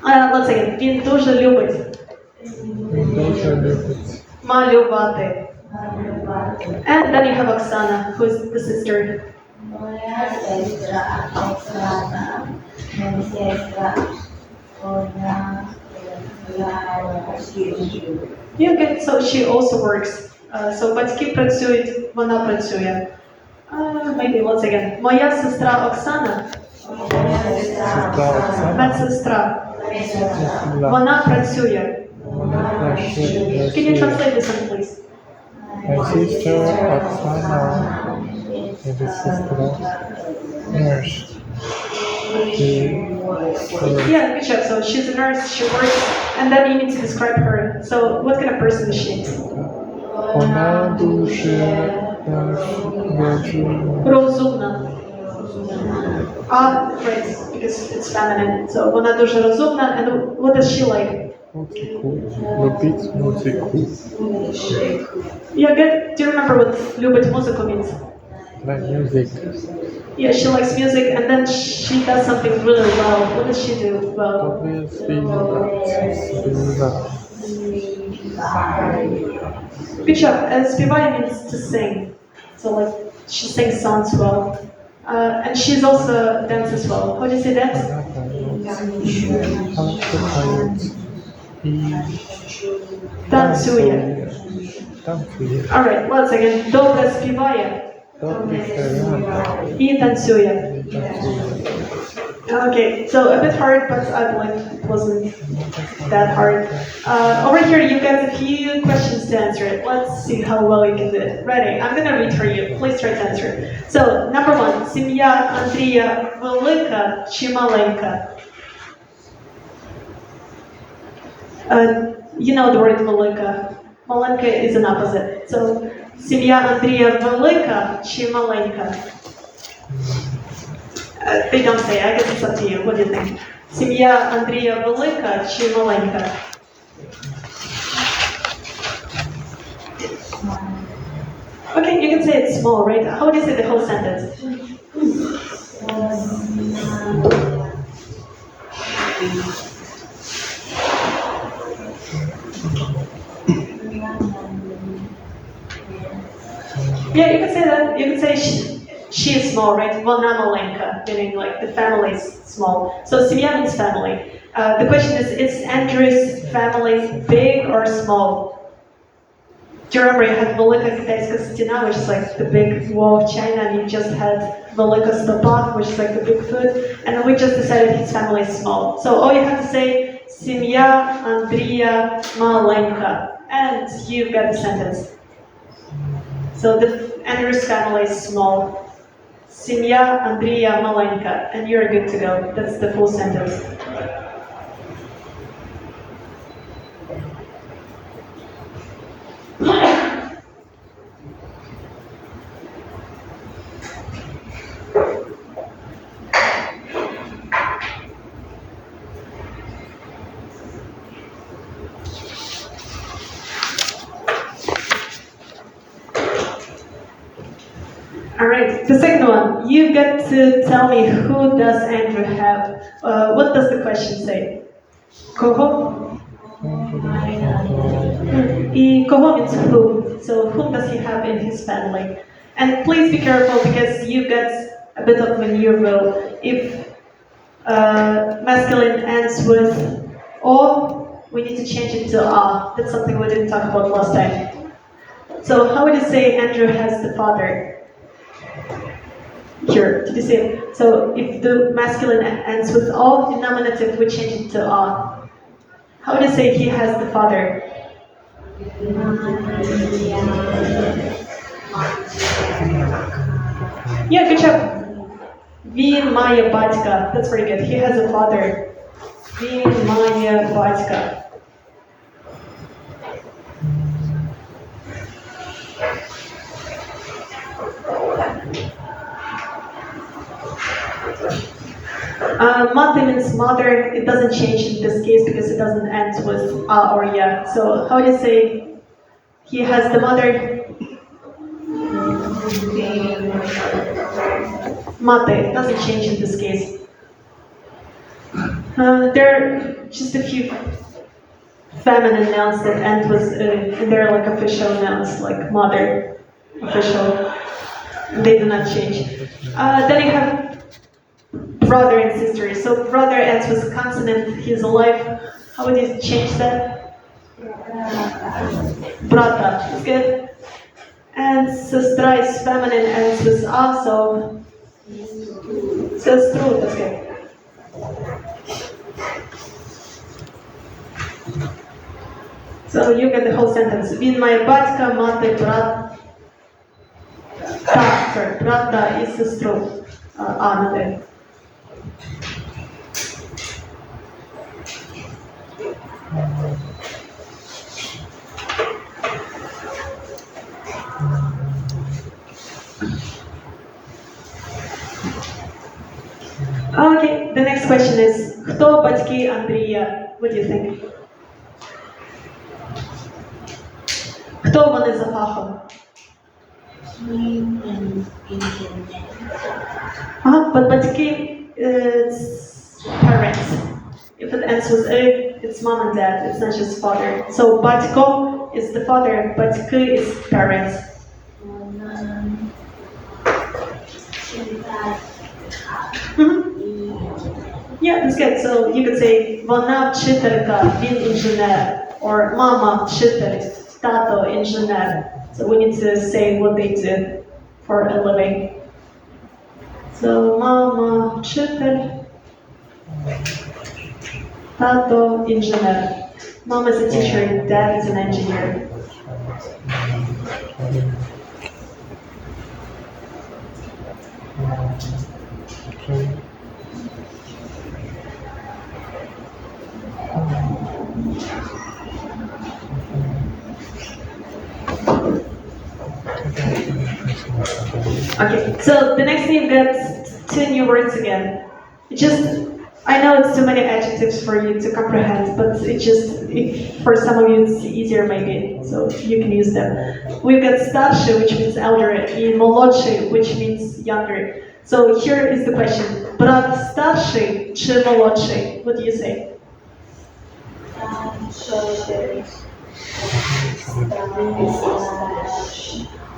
S1: Let's say it. Він дуже любить малювати. And then you have Oksana, who is the sister. Yeah, good. So she also works. So батьки працюють, вона працює. Maybe once again. Моя сестра Оксана. Медсестра. Вона працює. Can you translate this one, please?
S4: My sister, Oksana, maybe sister, nurse. She works.
S1: Yeah, good job. So she's a nurse, she works, and then you need to describe her. So what kind of person is she?
S4: Ona duży wierzy.
S1: Rozumna. Ah, great, because it's feminine. So ona дуже rozumna, and what does she like?
S4: Muzyku. Lubić muzyku.
S1: Yeah, good. Do you remember what любить музыку means?
S4: Like music.
S1: Yeah, she likes music, and then she does something really well. What does she do well?
S4: Lubię śpiewać.
S1: Good job. Spіває means to sing. So like she sings songs well. And she's also dance as well. How do you say dance?
S4: Ale słuchając i
S1: Танцює.
S4: tancuje.
S1: Alright, once again. Добре співає
S4: Dobry śpiewa
S1: і танцює.
S4: i tancuje.
S1: Okay, so a bit hard, but I believe it wasn't that hard. Over here, you've got a few questions to answer. Let's see how well you can do it. Ready? I'm gonna read for you. Please try to answer. So, number one, сім'я Андрія велика чи маленька? You know the word велика. Маленька is an opposite. So, сім'я Андрія велика чи маленька? They don't say. I guess it's up to you. What do you think? Сім'я Андрія велика чи маленька? Okay, you can say it's small, right? How do you say the whole sentence? Yeah, you can say that. You can say she is small, right? Вона маленька, meaning like the family is small. So семья means family. The question is Andrew's family big or small? Do you remember you had Велика Китайська стіна, which is like the big wall of China, and you just had Велика Стопа, which is like the big food, and we just decided his family is small. So all you have to say, семья Андрія маленька, and you've got the sentence. So Andrew's family is small. Сім'я Андрія маленька, and you're good to go. That's the full sentence. Alright, the second one. You've got to tell me who does Andrew have. What does the question say? Кого? И кого means who. So whom does he have in his family? And please be careful because you've got a bit of maneuver. If masculine ends with O, we need to change it to A. That's something we didn't talk about last time. So how would you say Andrew has the father? Here, did you see it? So if the masculine ends with O, in nominative we change it to A. How would you say he has the father? Yeah, good job. Він має батька. That's very good. He has a father. Він має батька. Mate means mother. It doesn't change in this case because it doesn't end with a or ya. So how do you say he has the mother? Mate. It doesn't change in this case. There are just a few feminine nouns that end with and they're like official nouns, like mother, official. They do not change. Then you have brother and sister. So brother ends with consonant. He's alive. How would you change that? Brata. That's good. And sestra is feminine, ends with a, so sestru. That's good. So you get the whole sentence. Він має батька, мати, брата і сестру. А, not it. Okay, the next question is, хто батьки Андрія? What do you think? Хто вони за фахом? But батьки, it's parents. If it ends with a, it's mom and dad, it's not just father. So батько is the father, батьки is parents. Yeah, that's good. So you could say, вона вчителька, він інженер, or мама вчитель, тато інженер. So we need to say what they do for a living. So мама вчитель, тато інженер. Mom is a teacher, dad is an engineer. Okay, so the next thing you've got two new words again. It just, I know it's too many adjectives for you to comprehend, but it just, if, for some of you it's easier maybe, so you can use them. We've got старший, which means elder, and молодший, which means younger. So here is the question. Брат старший чи молодший? What do you say?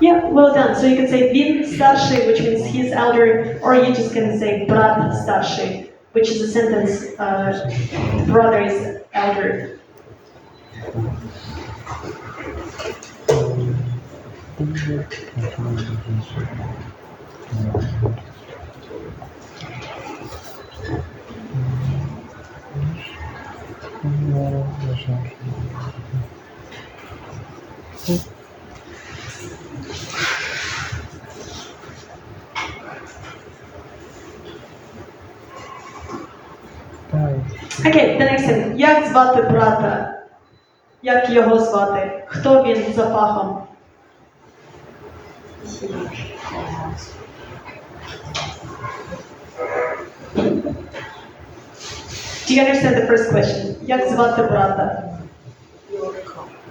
S1: Yeah, well done. So you can say він старший, which means he's elder, or you just can say брат старший, which is a sentence, brother is elder. Okay, the next thing. Як звати брата? Як його звати? Хто він за фахом? Do you understand the first question? Як звати брата?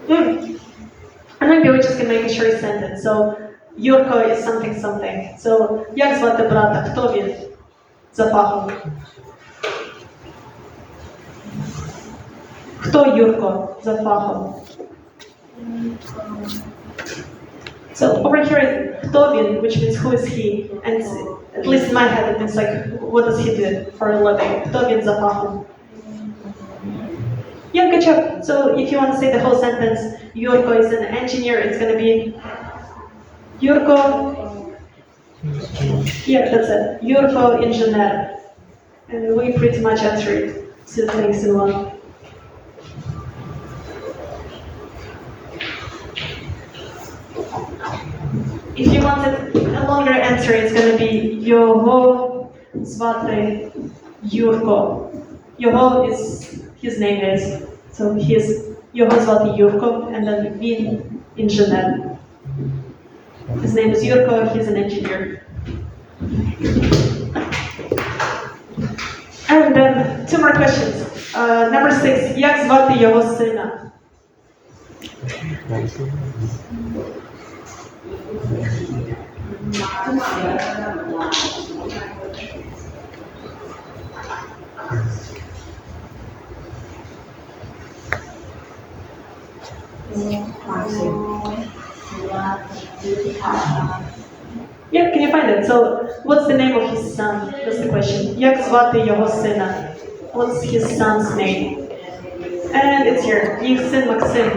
S1: And maybe we're just gonna make a short sentence. So, Юрко is something something. So, як звати брата? Хто він за фахом? Хто Юрко за фахом? So over here is хто він, which means who is he, and at least in my head it means like what does he do for a living? Хто він за фахом? Yeah, good job. So if you want to say the whole sentence, Yurko is an engineer, it's going to be Yurko. Yeah, that's it. Yurko engineer. And we pretty much answered two things in one. If you wanted a longer answer, it's going to be Його звати Юрко. Його is his name is, so його звати Юрко, and then він інженер. His name is Yurko, he's an engineer. And then two more questions. Number 6. Як звати його сина? Yeah, can you find it? So, what's the name of his son? That's the question. Як звати його сина? What's his son's name? And it's here. Їх син Максим.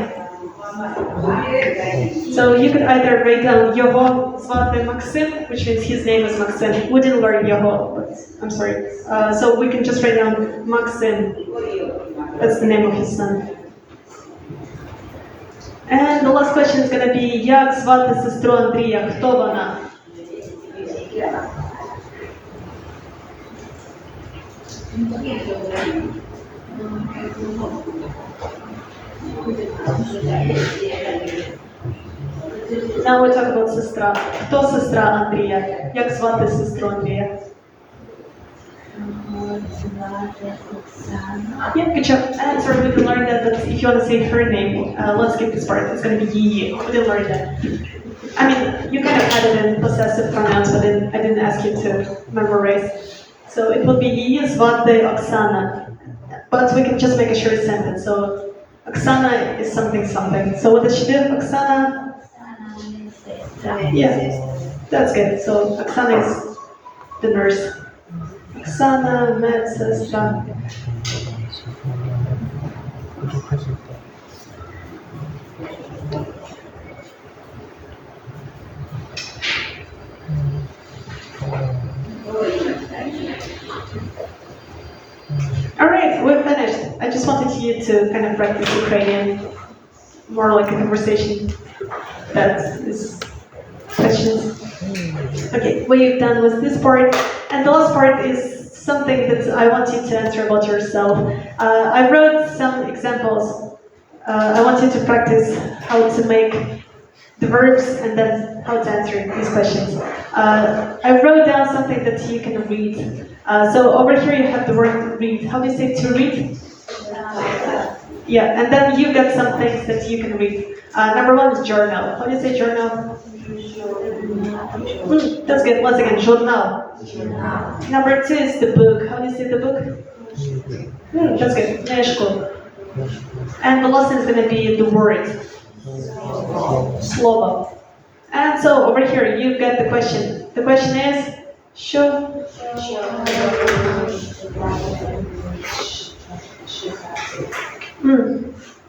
S1: So you could either write down його звати Максим, which means his name is Maxim. We didn't learn його, but I'm sorry. So we can just write down Maxim. That's the name of his son. And the last question is gonna be, як звати сестру Андрія? Хто вона? Now we talk about сестра. Хто сестра Андрія? Як звати сестру Андрія? Yeah, good job. And so we can learn that, but if you want to say her name, let's skip this part. It's going to be Yi. We didn't learn that. I mean, you kind of had it in possessive pronouns, but I didn't ask you to memorize. So it will be Yi звати Oksana. But we can just make a short sentence. So Oksana is something something. So what does she do? Oksana? Yeah, that's good. So Oksana is the nurse. Oksana, медсестра. Alright, we're finished. I just wanted you to kind of practice Ukrainian, more like a conversation that is questions. Okay, what you've done was this part, and the last part is something that I want you to answer about yourself. I wrote some examples. I want you to practice how to make the verbs and then how to answer these questions. I wrote down something that you can read. So over here you have the word read. How do you say to read? Yeah, and then you got some things that you can read. Number one is journal. How do you say journal? That's good. Once again, journal. Number two is the book. How do you say the book? That's good. Книжку. And the last is going to be the word. Slovo. And so over here, you've got the question. The question is, що?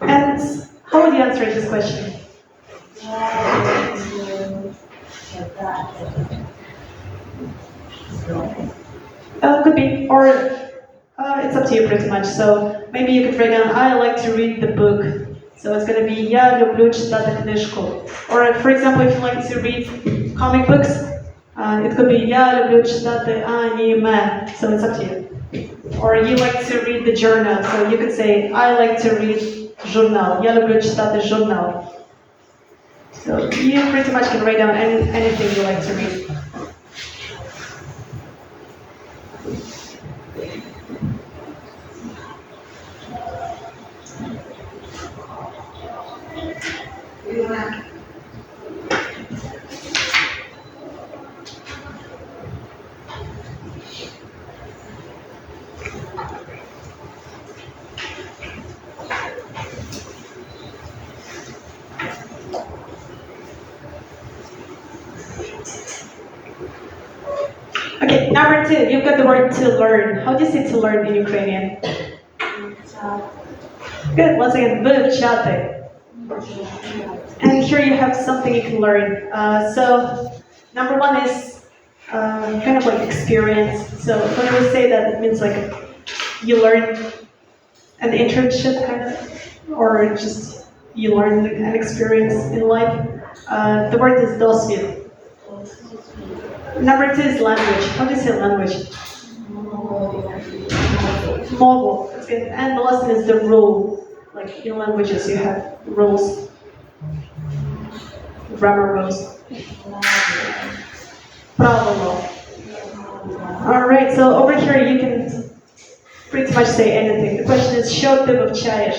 S1: And how would you answer this question? Could be, or it's up to you pretty much. So maybe you could write down, I like to read the book. So it's going to be, я люблю читати книжку. Or for example, if you like to read comic books, it could be, я люблю читати аніме. So it's up to you. Or you like to read the journal. So you could say, I like to read журнал. Я люблю читати журнал. So you pretty much can write down anything you like to read. Okay, number two, you've got the word to learn. How do you say to learn in Ukrainian? Good, once again, вивчати. And here you have something you can learn. So, number one is kind of like experience. So, when we say that, it means like you learn an internship kind of, or just you learn an experience in life. The word is dosvid. Number two is language. How do you say language? Mobile. That's good. And the last one is the rule. Like in languages, you have rules, grammar rules. Правило. All right. So over here, you can pretty much say anything. The question is, що ти вивчаєш?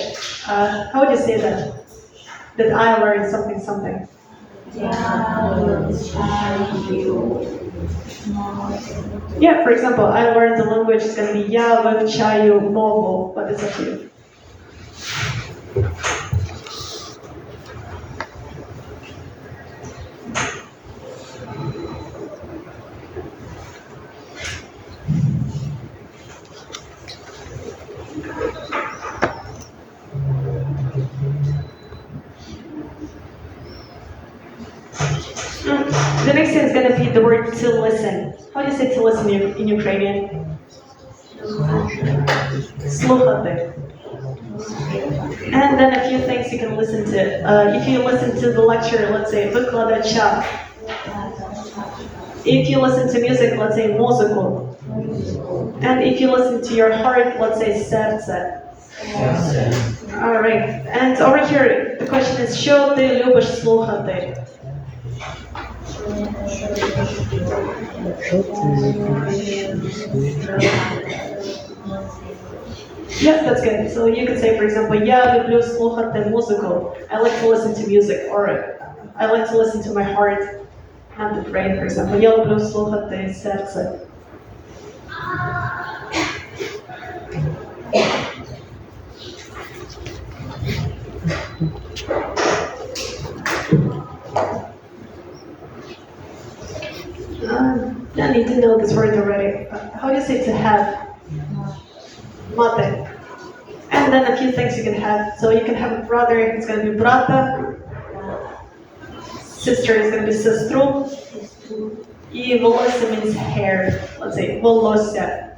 S1: How would you say that? That I learned something, something. Yeah, for example, I learned the language is going to be я вивчаю мову, but it's up to you. The next thing is going to be the word to listen. How do you say to listen in Ukrainian? Слухати. And then a few things you can listen to. If you listen to the lecture, let's say викладача. If you listen to music, let's say музыку. And if you listen to your heart, let's say серце. Alright. And over here, the question is, що ти любиш слухати?
S4: Що ти любиш слухати?
S1: Yes, that's good. So you could say, for example, я люблю слухати музику. I like to listen to music, or I like to listen to my heart, not the brain, for example. Я люблю слухати серце. I need to know this word already. How do you say to have? Mate. And then a few things you can have. So you can have a brother, it's going to be brata. Sister is going to be сестру. И волосся means hair. Let's say волосся.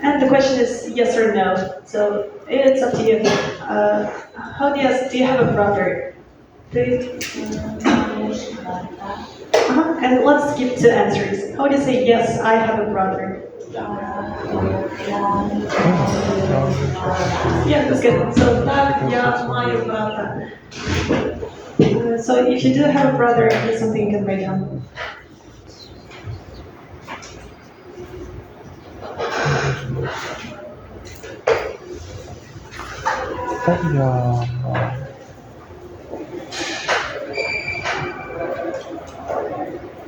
S1: And the question is yes or no. So it's up to you. How do you have a brother? And let's skip to answers. How do you say yes, I have a brother? Yeah, that's good. So так, я маю брата. So if you do have a brother, it's something you can write down.
S4: Так я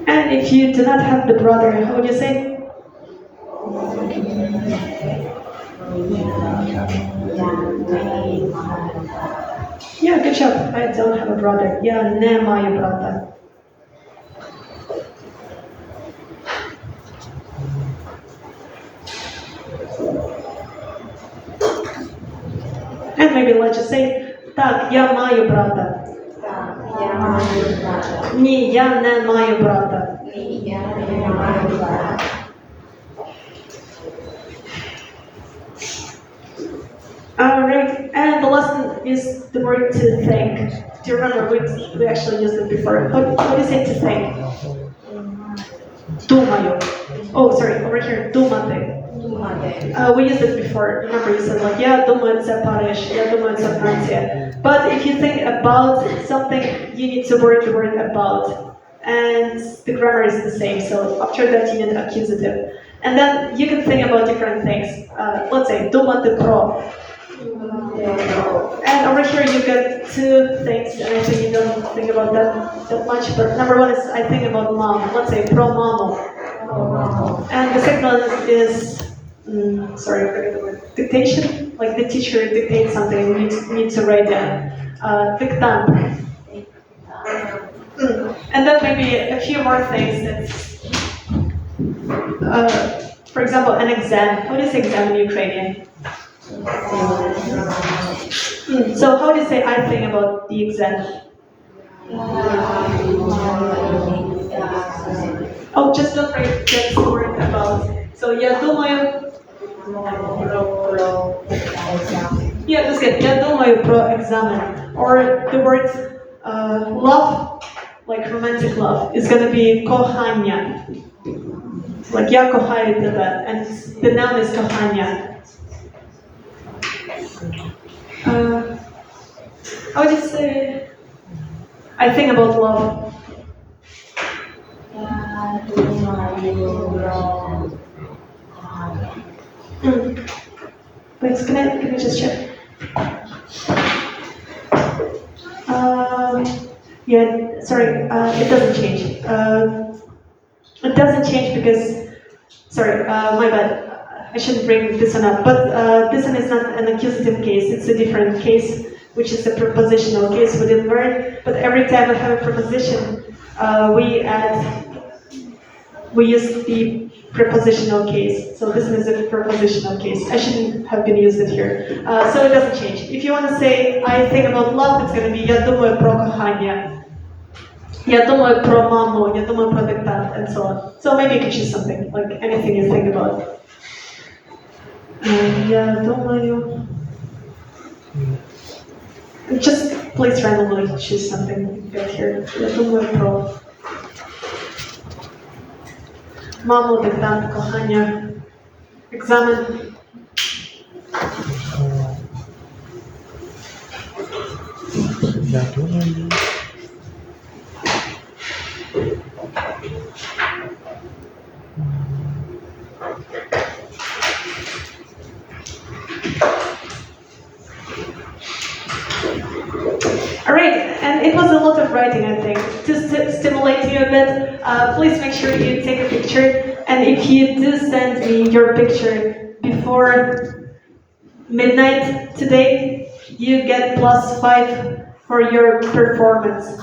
S1: And if you do not have the brother, how would you say? Yeah, good job. I don't have a brother. Я не маю брата. And maybe let's just say, так, я маю брата.
S3: Я маю брата.
S1: Ні, я не маю брата.
S3: Ні, я не маю брата.
S1: Alright, and the last one is the word to think. Do you remember we actually used it before? How do you say to think? Думаю. Oh, sorry, over here, думати.
S3: Думати.
S1: We used it before. Remember, you said like, я думаю, це Париж, я думаю, це Франція. But if you think about something, you need to word the word about. And the grammar is the same, so after that you need accusative. And then you can think about different things. Let's say, думати про. And over here you get two things, and I think you don't think about that much, but number one is I think about mom. Let's say, про маму. And the second one is sorry, I forget the word. Dictation, like the teacher dictates something, you need to write down. Диктант. And then maybe a few more things. For example, an exam. How do you say exam in Ukrainian? So how do you say I think about the exam? Oh, just don't forget the word about. So я думаю. Yeah, that's good. Я думаю про examen. Or the word love, like romantic love, is going to be кохання. Like я кохаю тебе, and the noun is кохання. How would you say? I think about love. Wait, can I just check? Yeah, sorry, it doesn't change. It doesn't change because, sorry, my bad. I shouldn't bring this one up, but this one is not an accusative case, it's a different case, which is a prepositional case within word, but every time we have a preposition, we use the prepositional case. So this is a prepositional case. I shouldn't have been used it here. So it doesn't change. If you want to say, I think about love, it's going to be я думаю про кохання. Я думаю про маму, я думаю про диктант, and so on. So maybe you can choose something, like anything you think about. Я думаю Just please randomly choose something good here. Думаю про маму, диктант, кохання, екзамен.
S4: Я думаю,
S1: Alright, and it was a lot of writing, I think. To stimulate you a bit, please make sure you take a picture. And if you do send me your picture before midnight today, you get +5 for your performance.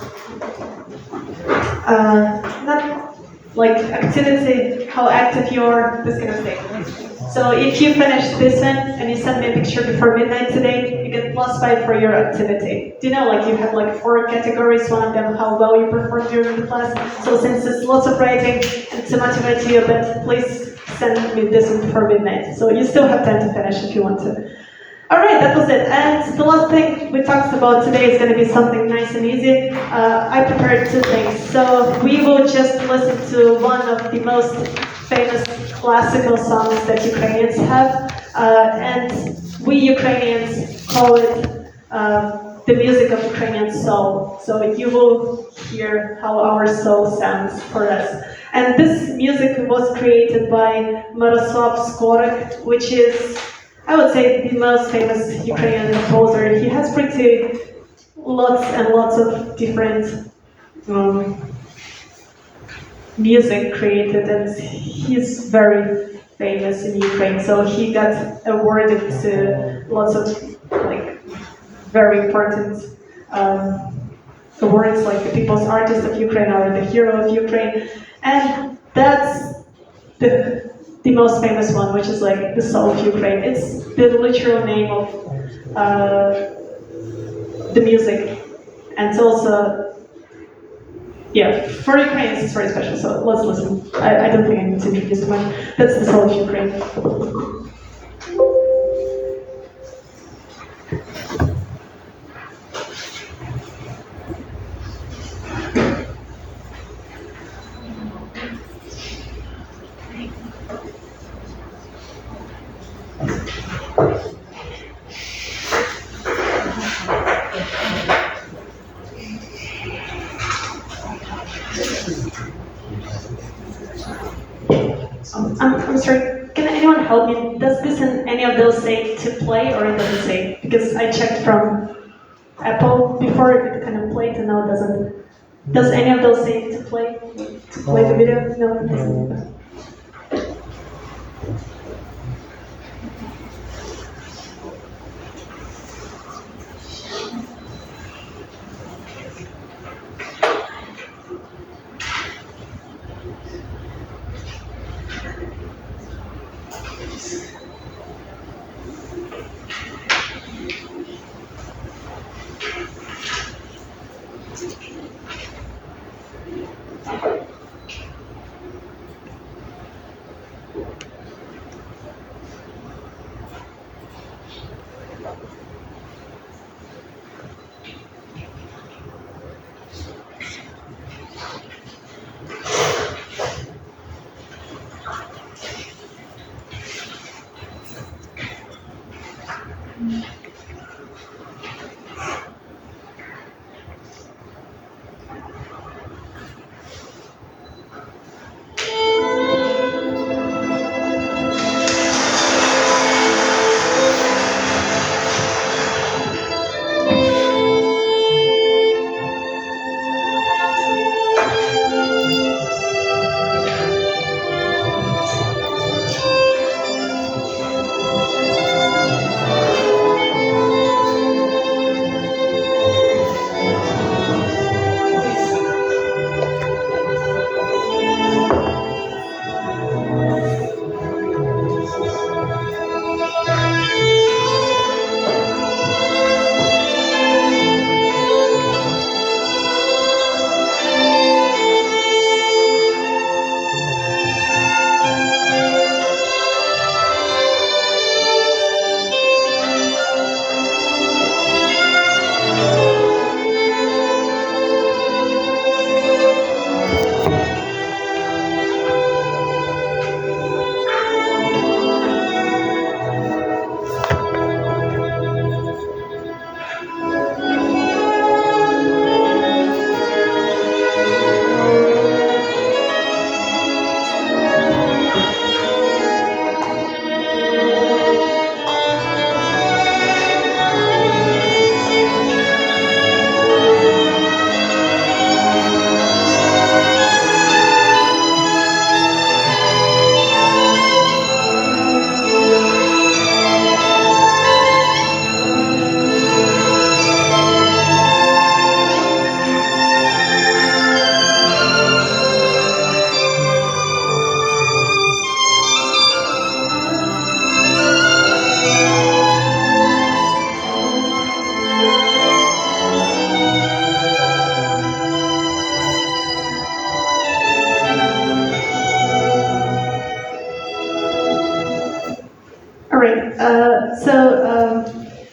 S1: Not like activity, how active you are, this kind of thing. So if you finish this one and you send me a picture before midnight today, you get +5 for your activity. Do you know, like you have like 4 categories, one of them how well you perform during the class. So since it's lots of writing and to motivate you a bit, please send me this one before midnight. So you still have time to finish if you want to. Alright, that was it. And the last thing we talked about today is going to be something nice and easy. I prepared 2 things. So we will just listen to one of the most famous classical songs that Ukrainians have. And we Ukrainians call it the music of Ukrainian soul. So you will hear how our soul sounds for us. And this music was created by Miroslav Skorik, which is, I would say, the most famous Ukrainian composer. He has pretty lots and lots of different music created, and he's very famous in Ukraine. So he got awarded to lots of like very important awards, like the People's Artist of Ukraine or the Hero of Ukraine, and that's the most famous one, which is like the soul of Ukraine. It's the literal name of the music, and it's also, yeah, for Ukrainians it's very special, so let's listen. I don't think I need to introduce too much. That's the soul of Ukraine. I'm sorry, can anyone help me? Does this in any of those say to play or it doesn't say? Because I checked from Apple before, it kind of played and now it doesn't. Does any of those say to play? To play the video? No, it doesn't.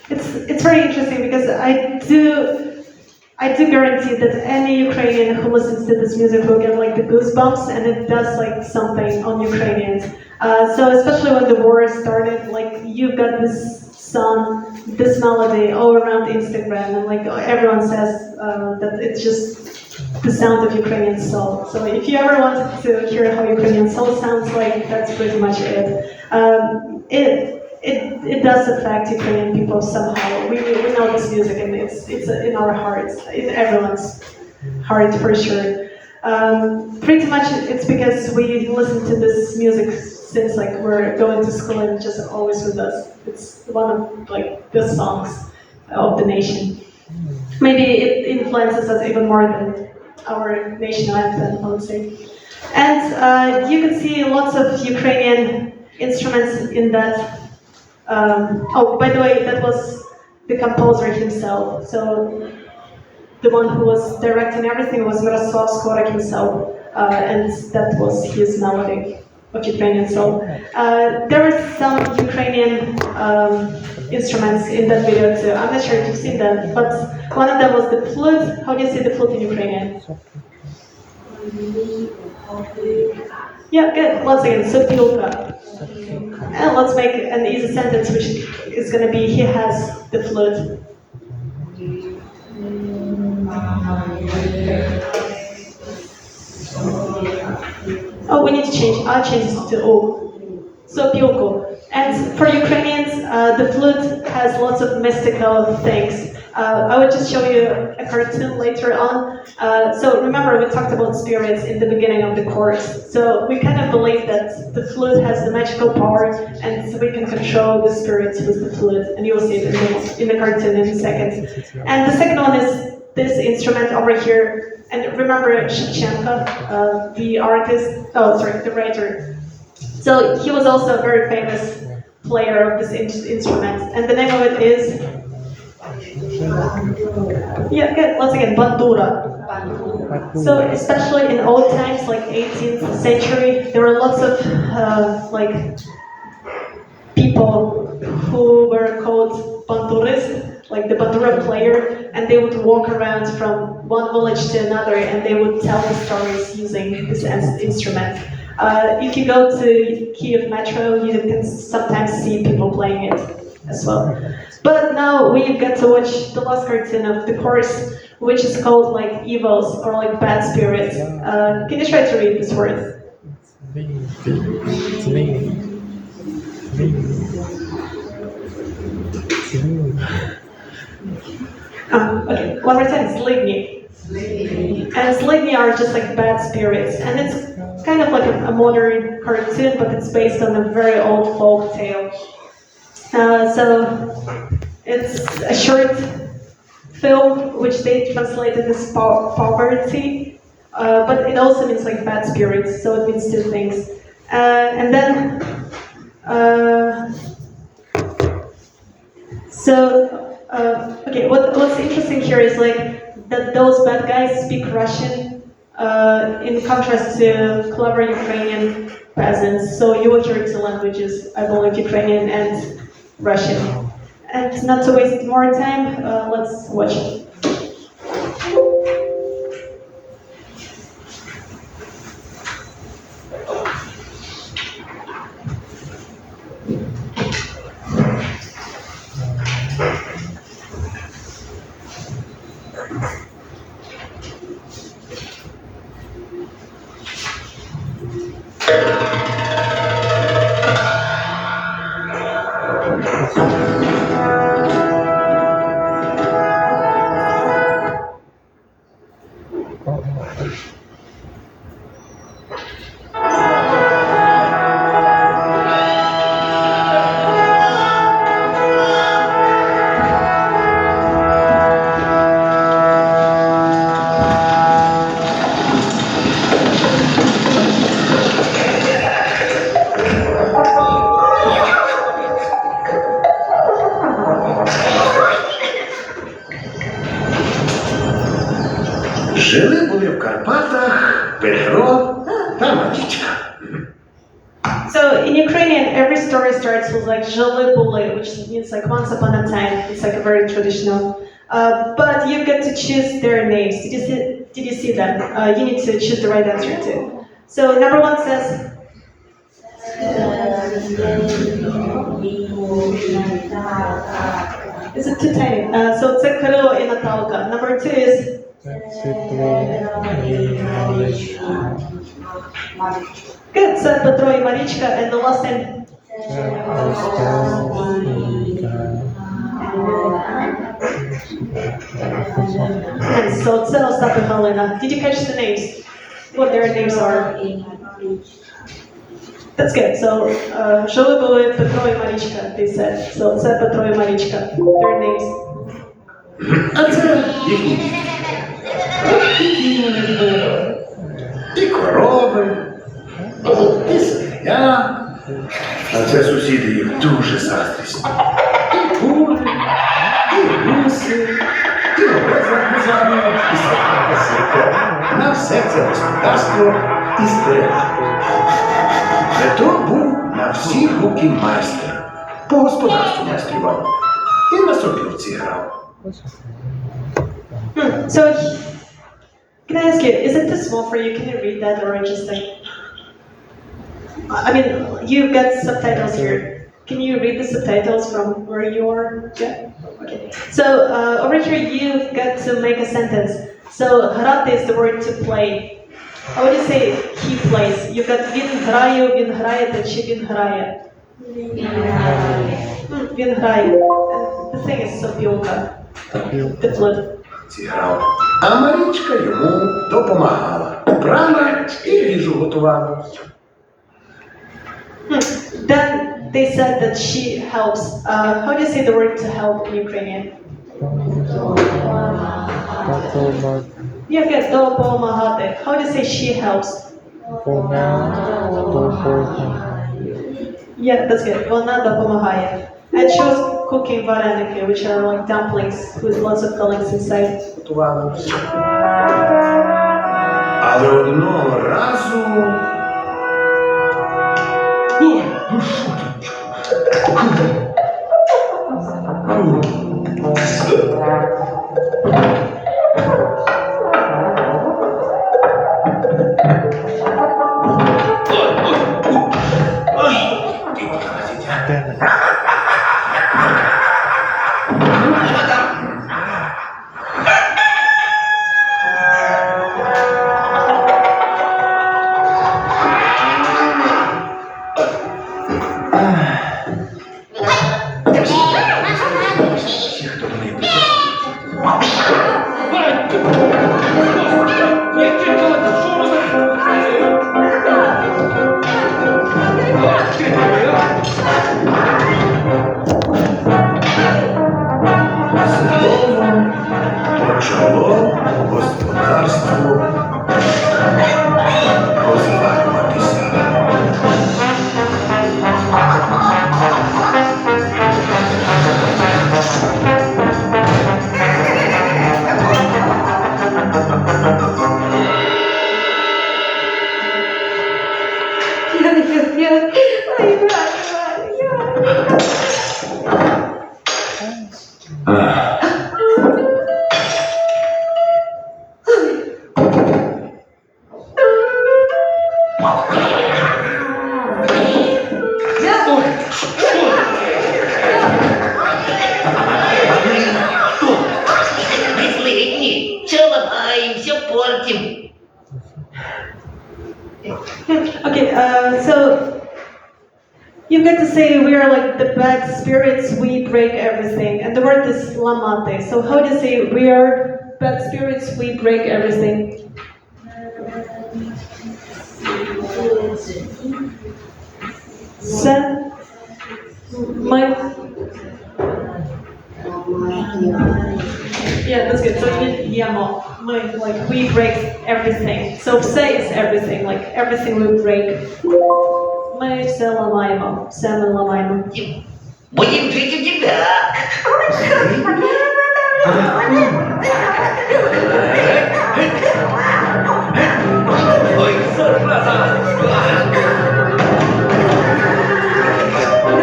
S1: It's very interesting because I do guarantee that any Ukrainian who listens to this music will get like the goosebumps, and it does like something on Ukrainians. So especially when the war started, like you've got this song, this melody all around Instagram, and like everyone says that it's just the sound of Ukrainian soul. So if you ever want to hear how Ukrainian soul sounds like, that's pretty much it. It does affect Ukrainian people somehow. We know this music, and it's in our hearts, in everyone's heart for sure. Pretty much it's because we listen to this music since like we're going to school, and it's just always with us. It's one of like the songs of the nation. Maybe it influences us even more than our national anthem, I would say. And you can see lots of Ukrainian instruments in that. Oh, by the way, that was the composer himself. So the one who was directing everything was Miroslav Skorak himself, and that was his melody of Ukrainian soul. There were some Ukrainian instruments in that video too. I'm not sure if you've seen them, but one of them was the flute. How do you say the flute in Ukrainian? Yeah, good. Once again, sopilka. And let's make an easy sentence, which is going to be, he has the flute. Oh, we need to change. I'll change this to O. So Pyoko. And for Ukrainians, the flute has lots of mystical things. I will just show you a cartoon later on. So remember, we talked about spirits in the beginning of the course. So we kind of believe that the flute has the magical power, and so we can control the spirits with the flute. And you will see it in the cartoon in a second. And the second one is this instrument over here. And remember Shevchenko, the the writer. So he was also a very famous player of this instrument. And the name of it is... Yeah, good. Once again, bandura. So especially in old times, like 18th century, there were lots of like people who were called bandurists, like the bandura player, and they would walk around from one village to another, and they would tell the stories using this instrument. If you go to Kiev Metro, you can sometimes see people playing it as well. But now we get to watch the last cartoon of the course, which is called like evils or like bad spirits. Can you try to read this word? Okay, one more time, Zligny. And Zligny are just like bad spirits, and it's kind of like a modern cartoon, but it's based on a very old folk tale. So it's a short film which they translated as poverty, but it also means like bad spirits, so it means two things. And then, okay, what's interesting here is like that those bad guys speak Russian in contrast to clever Ukrainian peasants. So you will hear two languages, I believe, Ukrainian and Russian. And not to waste more time, let's watch it. So in Ukrainian, every story starts with like жили були, which means like once upon a time. It's like a very traditional. But you get to choose their names. Did you see them? You need to choose the right answer too. So number one says, is it too tiny? So it's a Kirill and Natalka. Number two is, good, so Petro and Marichka, and the last name. And so it's Ostap and Helena. Did you catch the names? What their names are? That's good. So, жили були Петро і Марічка, they said. So, це Петро і Марічка. Their names.
S5: А це їхні діти. Які вони були. І корови, і свиня. А це сусіди їх дуже заздрісні. І кури, і гуси, і озеро позаду, і собака сірка. На все це господарство і зберегла. Петро був на всі руки майстер. По господарству майстрував. І на сопілці грав.
S1: So, can I ask you, is it too small for you? Can you read that or just like... I mean, you've got subtitles here. Can you read the subtitles from where you are? Yeah. Okay. So, over here you've got to make a sentence. So, грати is the word to play. How would you say he plays? You've got він грає, він граєте, чи він грає? Він грає. And the thing is сопілка. The flute.
S5: Зіграв. А Марічка йому допомагала. Прала і їжу готувала.
S1: Then they said that she helps. How do you say the word to help in Ukrainian? Yeah, good. Допомагати. How do you say she helps? Yeah, that's good. Вона допомагає. And she was cooking vareniki, which are like dumplings with lots of fillings inside.
S5: Готувала. Але одного разу... Ой, ну що почало господарство розвалюватися.
S1: Okay, so you get to say we are like the bad spirits, we break everything. And the word is lamate. So how do you say we are bad spirits, we break everything? Sen, my... Yeah, that's good. So yamo, like we break everything. So все is everything, like everything we break. Мы все ломаем, все мы ломаем.
S6: Будем жить у тебя. Ой, зараза.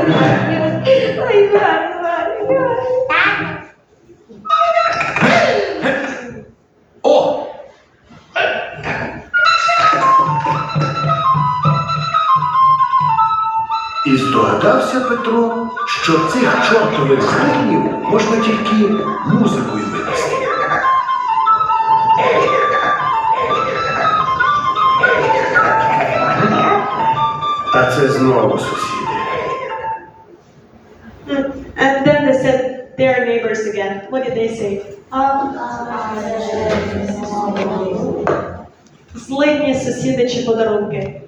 S1: Ой, Іван.
S5: О! І здогадався Петро, що цих чортових злиднів можна тільки музикою вивести. А це знову сусіди.
S1: And then they said they're neighbors again. What did they say? Злидні сусіди чи подарунки.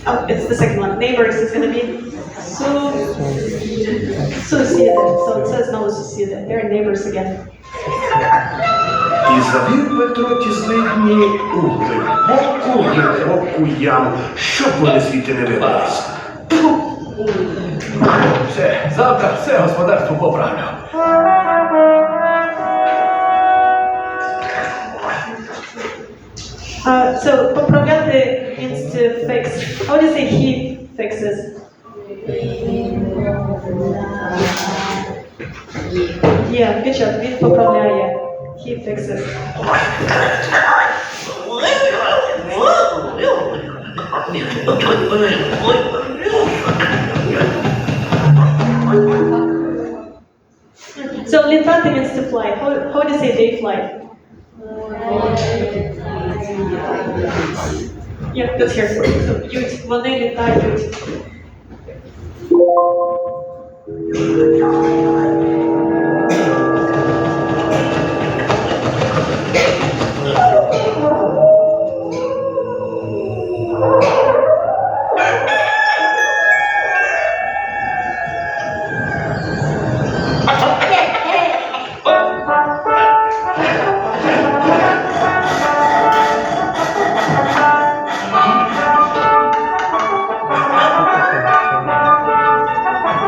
S1: Oh, it's the second one. Neighbors is going to be сусіди. So it says no сусіди. They're neighbors again.
S5: І завів Петро ті злидні у глибоку яму, щоб вони звідти не вибралися. Все, завтра все господарство поправлю.
S1: So поправляти means to fix. How do you say he fixes? Yeah, good job. Він поправляє. He fixes. So літати means to fly. How do you say they fly? Yeah, that's here for you. So ють, вони літають.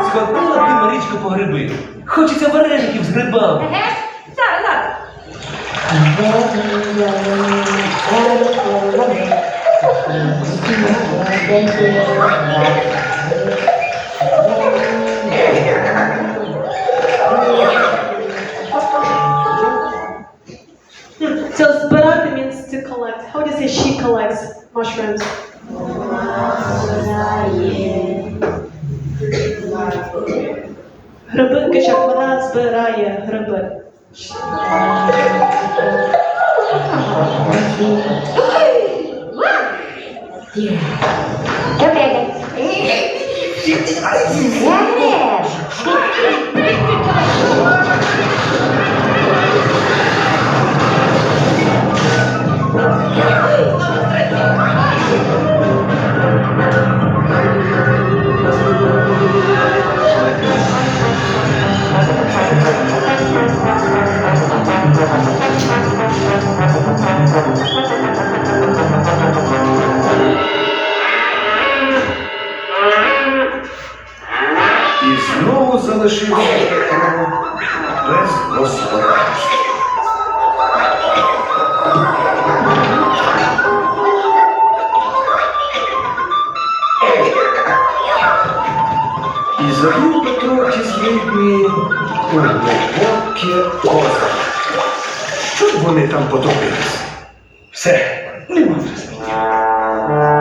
S7: Сходила ти, Марічко, по гриби. Хочеться вареників з грибами.
S2: Еге, зараз.
S1: So збирати means to collect. How do you say she collects mushrooms? Гриби, кичак, вона збирає гриби.
S5: І знову залишився Петро без господарства. І завів Петро ті злидні у глибоке озеро. Щоб вони там потопились. Все, нема вже злиднів.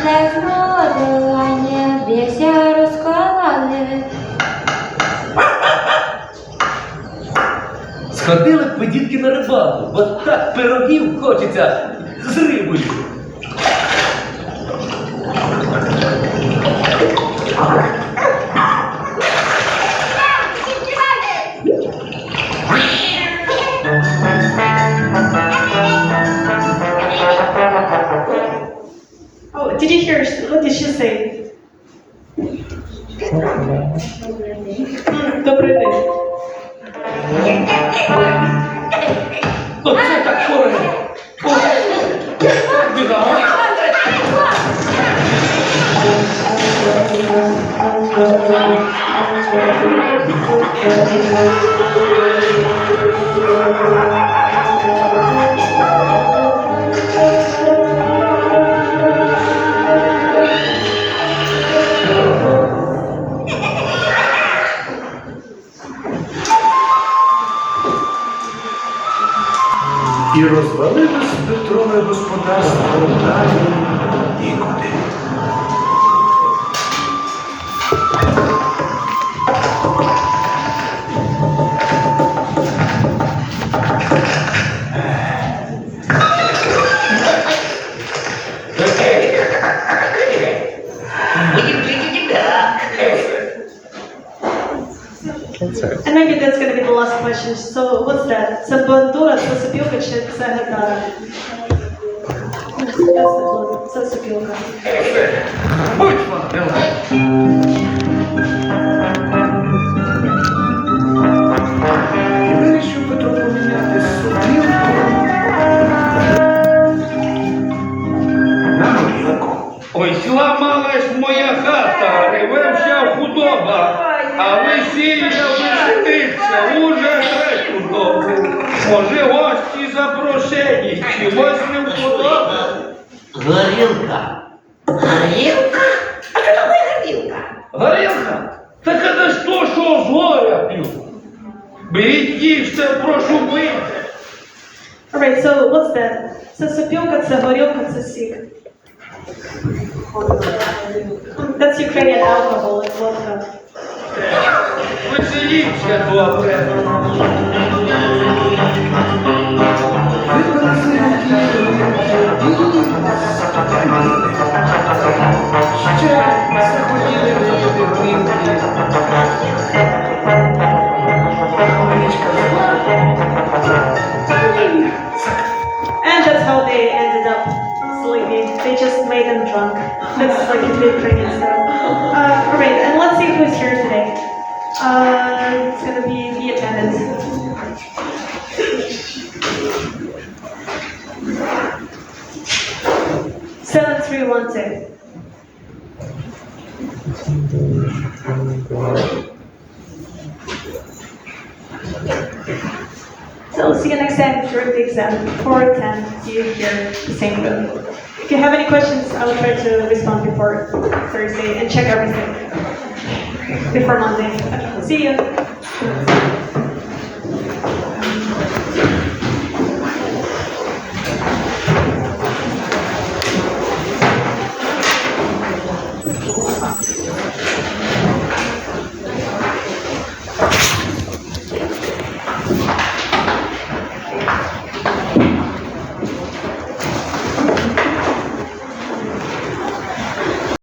S3: Без молодування б'ється розколали.
S7: Сходили б ви, дітки, на рибалку, бо так пирогів хочеться з рибою.
S1: Oh, did you hear? What did she say? Добрий день.
S7: Оце так форе. Біда.
S5: І розвалилось Петрове господарство далі нікуди.
S6: Будем жить у тебя.
S1: And maybe that's going to be the last question. So what's that? Це бандура, це сопілка чи це гитара? Це сопілка.
S7: Будь вам,
S5: І вирішив Петро поміняти сопілку на горілку.
S7: Ой, зламалась моя хата, реве вся худоба, а весілля веселиться уже третю добу. Може, гості запрошені, чогось не вподоба.
S6: Горілка. Горілка? А що таке горілка?
S7: Горілка? Так это ж то, що з горя п'ю. Беріть їжте, прошу пити.
S1: Alright, so what's that? Це сопілка, це горілка, це сік. That's Ukrainian alcohol, it's vodka.
S7: Веселіться, добре.
S5: Випили ще захотіли випити горілки. Річка зла.
S1: And that's how they ended up sleeping. They just made them drunk. That's like the Ukrainian style. Alright, and let's see who's here today. It's gonna be the attendant. Seven, three, one, two. So we'll see you next time during the exam. 4:10, see you here, the same room. If you have any questions, I will try to respond before Thursday and check everything before Monday. See you.